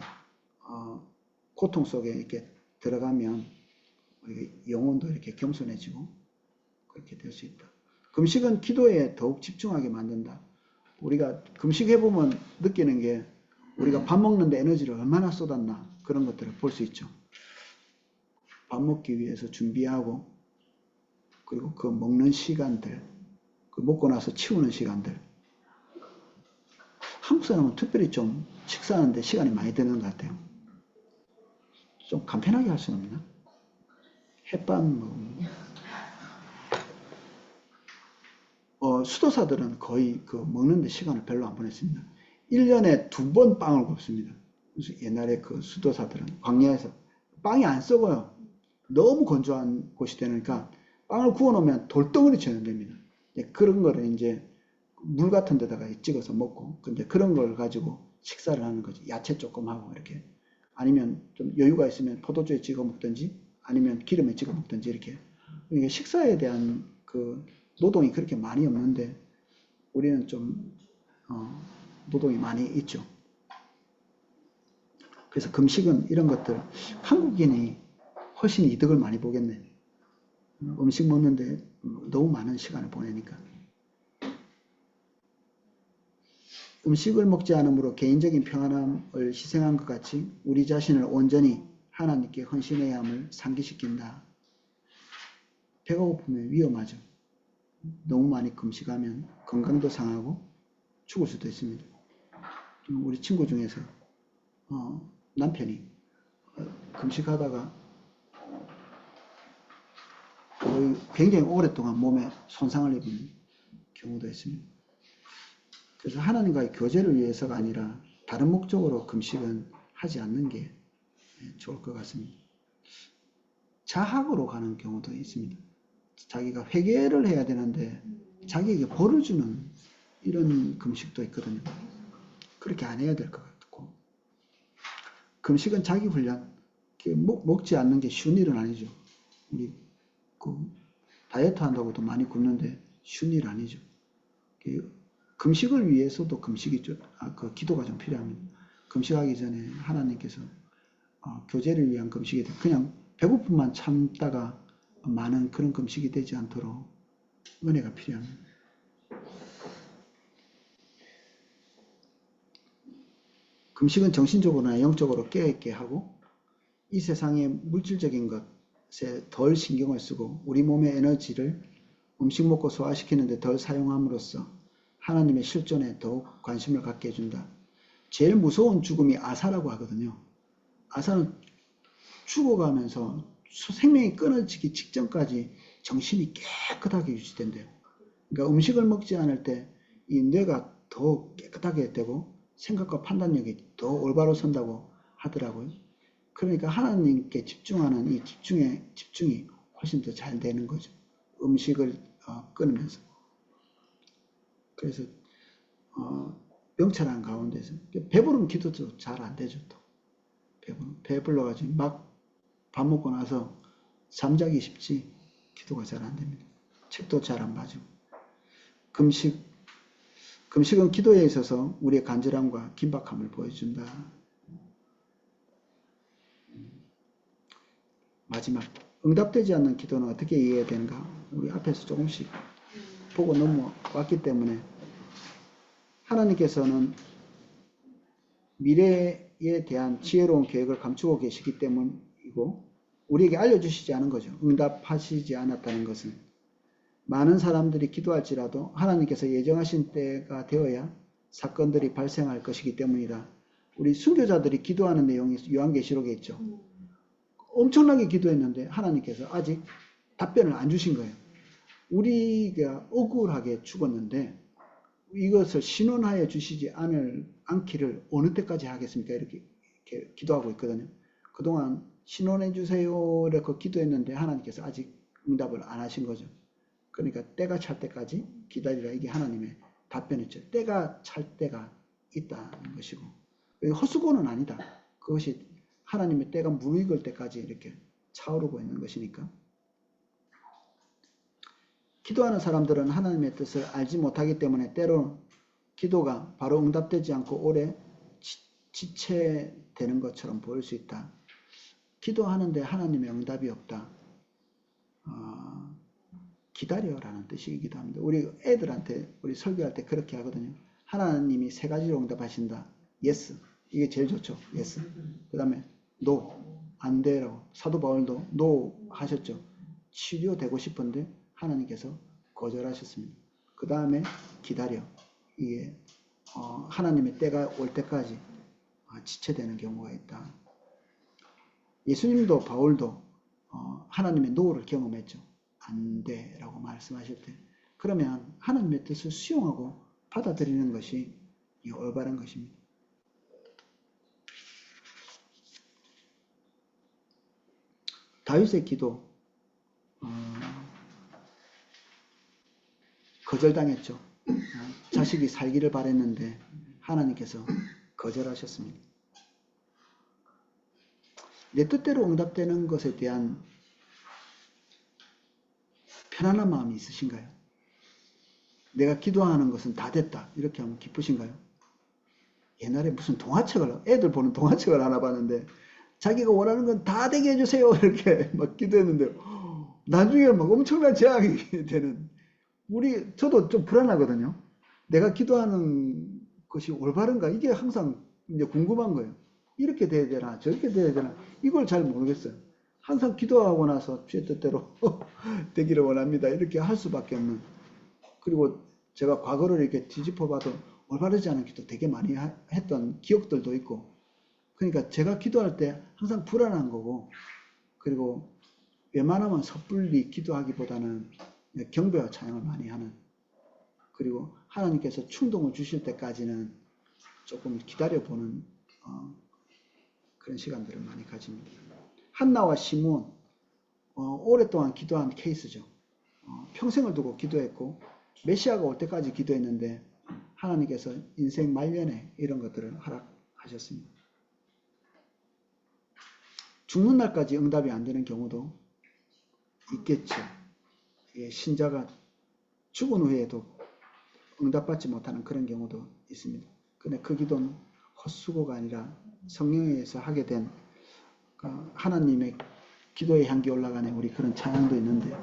고통 속에 이렇게 들어가면 영혼도 이렇게 겸손해지고 그렇게 될 수 있다. 금식은 기도에 더욱 집중하게 만든다. 우리가 금식해보면 느끼는 게 우리가 밥 먹는데 에너지를 얼마나 쏟았나 그런 것들을 볼 수 있죠. 밥 먹기 위해서 준비하고 그리고 그 먹는 시간들, 그 먹고 나서 치우는 시간들. 한국 사람은 특별히 좀 식사하는데 시간이 많이 드는 것 같아요. 좀 간편하게 할 수는 없나? 햇밥 수도사들은 거의 그 먹는데 시간을 별로 안 보냈습니다. 1년에 2번 빵을 굽습니다. 옛날에 그 수도사들은 광야에서 빵이 안 썩어요. 너무 건조한 곳이 되니까 빵을 구워 놓으면 돌덩어리처럼 됩니다. 그런 거를 이제 물 같은 데다가 찍어서 먹고, 근데 그런 걸 가지고 식사를 하는 거지. 야채 조금 하고 이렇게. 아니면 좀 여유가 있으면 포도주에 찍어 먹든지 아니면 기름에 찍어 먹든지 이렇게. 이게 식사에 대한 그 노동이 그렇게 많이 없는데 우리는 좀 노동이 많이 있죠. 그래서 금식은 이런 것들 한국인이 훨씬 이득을 많이 보겠네. 음식 먹는데 너무 많은 시간을 보내니까. 음식을 먹지 않으므로 개인적인 평안함을 희생한 것 같이 우리 자신을 온전히 하나님께 헌신해야 함을 상기시킨다. 배가 고프면 위험하죠. 너무 많이 금식하면 건강도 상하고 죽을 수도 있습니다. 우리 친구 중에서 남편이 금식하다가 거의 굉장히 오랫동안 몸에 손상을 입은 경우도 있습니다. 그래서 하나님과의 교제를 위해서가 아니라 다른 목적으로 금식은 하지 않는 게 좋을 것 같습니다. 자학으로 가는 경우도 있습니다. 자기가 회개를 해야 되는데 자기에게 벌을 주는 이런 금식도 있거든요. 그렇게 안 해야 될 것 같고, 금식은 자기 훈련, 먹지 않는 게 쉬운 일은 아니죠. 우리 다이어트 한다고도 많이 굶는데 쉬운 일 아니죠. 금식을 위해서도 금식이 기도가 좀 필요합니다. 금식하기 전에 하나님께서 교제를 위한 금식이 그냥 배고픔만 참다가 많은 그런 금식이 되지 않도록 은혜가 필요합니다. 금식은 정신적으로나 영적으로 깨어있게 하고 이 세상의 물질적인 것에 덜 신경을 쓰고 우리 몸의 에너지를 음식 먹고 소화시키는 데 덜 사용함으로써 하나님의 실존에 더욱 관심을 갖게 해준다. 제일 무서운 죽음이 아사라고 하거든요. 아사는 죽어가면서 생명이 끊어지기 직전까지 정신이 깨끗하게 유지된대요. 그러니까 음식을 먹지 않을 때 이 뇌가 더 깨끗하게 되고 생각과 판단력이 더 올바로 선다고 하더라고요. 그러니까 하나님께 집중하는 이 집중이 훨씬 더 잘 되는 거죠. 음식을 끊으면서. 그래서 명철한 가운데서 배부른 기도도 잘 안 되죠. 또 배불러가지고 막 밥 먹고 나서 잠자기 쉽지 기도가 잘 안 됩니다. 책도 잘 안 봐지고. 금식은 기도에 있어서 우리의 간절함과 긴박함을 보여준다. 마지막, 응답되지 않는 기도는 어떻게 이해해야 되는가? 우리 앞에서 조금씩 보고 넘어왔기 때문에 하나님께서는 미래에 대한 지혜로운 계획을 감추고 계시기 때문이고 우리에게 알려주시지 않은 거죠. 응답하시지 않았다는 것은 많은 사람들이 기도할지라도 하나님께서 예정하신 때가 되어야 사건들이 발생할 것이기 때문이다. 우리 순교자들이 기도하는 내용이 요한계시록에 있죠. 엄청나게 기도했는데 하나님께서 아직 답변을 안 주신 거예요. 우리가 억울하게 죽었는데 이것을 신원하여 주시지 않기를 어느 때까지 하겠습니까? 이렇게 기도하고 있거든요. 그동안 신원해 주세요 이렇게 기도했는데 하나님께서 아직 응답을 안 하신 거죠. 그러니까 때가 찰 때까지 기다리라. 이게 하나님의 답변이죠. 때가 찰 때가 있다는 것이고 헛수고는 아니다. 그것이 하나님의 때가 무르익을 때까지 이렇게 차오르고 있는 것이니까. 기도하는 사람들은 하나님의 뜻을 알지 못하기 때문에 때로는 기도가 바로 응답되지 않고 오래 지체되는 것처럼 보일 수 있다. 기도하는데 하나님의 응답이 없다. 기다려라는 뜻이기도 합니다. 우리 애들한테 우리 설교할 때 그렇게 하거든요. 하나님이 세 가지로 응답하신다. yes. 이게 제일 좋죠. yes. 그 다음에 no. 안 돼라고. 사도 바울도 no 하셨죠. 치료되고 싶은데 하나님께서 거절하셨습니다. 그 다음에 기다려. 이게 하나님의 때가 올 때까지 지체되는 경우가 있다. 예수님도 바울도 하나님의 노를 경험했죠. 안 돼라고 말씀하실 때. 그러면 하나님의 뜻을 수용하고 받아들이는 것이 올바른 것입니다. 다윗의 기도 거절당했죠. 자식이 살기를 바랬는데 하나님께서 거절하셨습니다. 내 뜻대로 응답되는 것에 대한 편안한 마음이 있으신가요? 내가 기도하는 것은 다 됐다 이렇게 하면 기쁘신가요? 옛날에 무슨 동화책을 애들 보는 동화책을 하나 봤는데 자기가 원하는 건 다 되게 해주세요 이렇게 막 기도했는데 나중에 막 엄청난 재앙이 되는 저도 좀 불안하거든요. 내가 기도하는 것이 올바른가 이게 항상 이제 궁금한 거예요. 이렇게 돼야 되나 저렇게 돼야 되나 이걸 잘 모르겠어요. 항상 기도하고 나서 주의 뜻대로 되기를 원합니다 이렇게 할 수밖에 없는. 그리고 제가 과거를 이렇게 뒤집어 봐도 올바르지 않은 기도 되게 많이 했던 기억들도 있고, 그러니까 제가 기도할 때 항상 불안한 거고, 그리고 웬만하면 섣불리 기도하기보다는 경배와 찬양을 많이 하는, 그리고 하나님께서 충동을 주실 때까지는 조금 기다려보는 그런 시간들을 많이 가집니다. 한나와 시므온 오랫동안 기도한 케이스죠. 평생을 두고 기도했고 메시아가 올 때까지 기도했는데 하나님께서 인생 말년에 이런 것들을 허락하셨습니다. 죽는 날까지 응답이 안 되는 경우도 있겠죠. 신자가 죽은 후에도 응답받지 못하는 그런 경우도 있습니다. 근데 그 기도는 헛수고가 아니라 성령에 의해서 하게 된 하나님의 기도의 향기 올라가는 우리 그런 찬양도 있는데,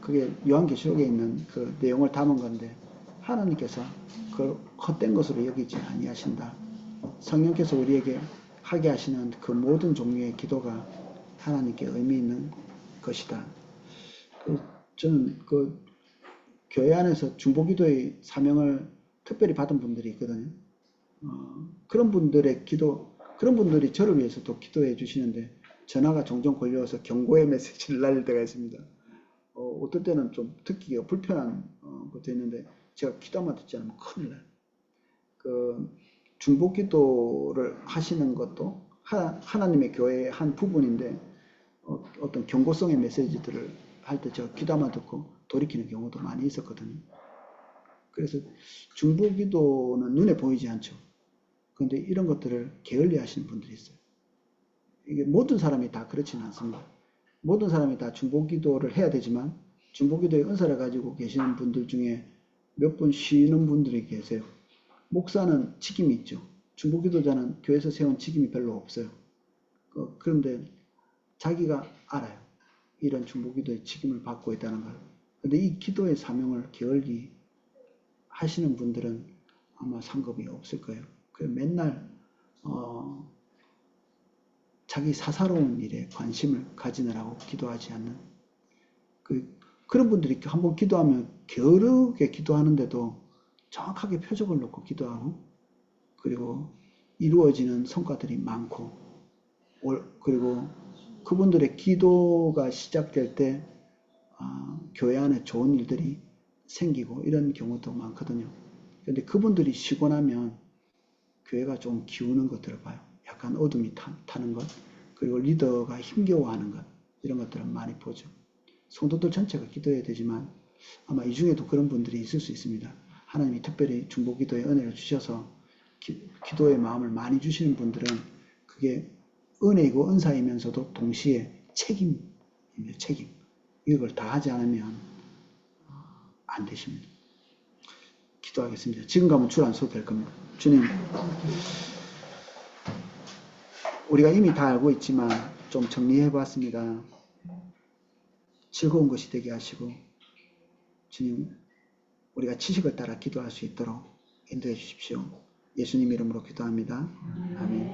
그게 요한계시록에 있는 그 내용을 담은 건데, 하나님께서 그걸 헛된 것으로 여기지 아니하신다. 성령께서 우리에게 하게 하시는 그 모든 종류의 기도가 하나님께 의미 있는 것이다. 저는 그 교회 안에서 중보기도의 사명을 특별히 받은 분들이 있거든요. 그런 분들의 기도, 그런 분들이 저를 위해서 또 기도해 주시는데 전화가 종종 걸려와서 경고의 메시지를 날릴 때가 있습니다. 어떨 때는 좀 듣기가 불편한 것도 있는데 제가 기도만 듣지 않으면 큰일 나요. 그 중보기도를 하시는 것도 하나님의 교회의 한 부분인데 어떤 경고성의 메시지들을 할 때 제가 기도만 듣고 돌이키는 경우도 많이 있었거든요. 그래서 중보기도는 눈에 보이지 않죠. 그런데 이런 것들을 게을리 하시는 분들이 있어요. 이게 모든 사람이 다 그렇지는 않습니다. 모든 사람이 다 중보기도를 해야 되지만 중보기도의 은사를 가지고 계시는 분들 중에 몇 분 쉬는 분들이 계세요. 목사는 직임이 있죠. 중보기도자는 교회에서 세운 직임이 별로 없어요. 그런데 자기가 알아요. 이런 중보기도의 직임을 받고 있다는 걸. 근데 이 기도의 사명을 게을리 하시는 분들은 아마 상급이 없을 거예요. 그래서 맨날 자기 사사로운 일에 관심을 가지느라고 기도하지 않는 그런 분들이 한번 기도하면 게으르게 기도하는데도 정확하게 표적을 놓고 기도하고, 그리고 이루어지는 성과들이 많고, 그리고 그분들의 기도가 시작될 때 교회 안에 좋은 일들이 생기고 이런 경우도 많거든요. 그런데 그분들이 쉬고 나면 교회가 좀 기우는 것들을 봐요. 약간 어둠이 타는 것, 그리고 리더가 힘겨워하는 것, 이런 것들은 많이 보죠. 성도들 전체가 기도해야 되지만 아마 이 중에도 그런 분들이 있을 수 있습니다. 하나님이 특별히 중보기도의 은혜를 주셔서 기도의 마음을 많이 주시는 분들은 그게 은혜이고 은사이면서도 동시에 책임입니다. 책임. 이걸 다 하지 않으면 안 되십니다. 기도하겠습니다. 지금 가면 줄 안 서도 될 겁니다. 주님, 우리가 이미 다 알고 있지만 좀 정리해 봤습니다. 즐거운 것이 되게 하시고 주님, 우리가 지식을 따라 기도할 수 있도록 인도해 주십시오. 예수님 이름으로 기도합니다. 아멘.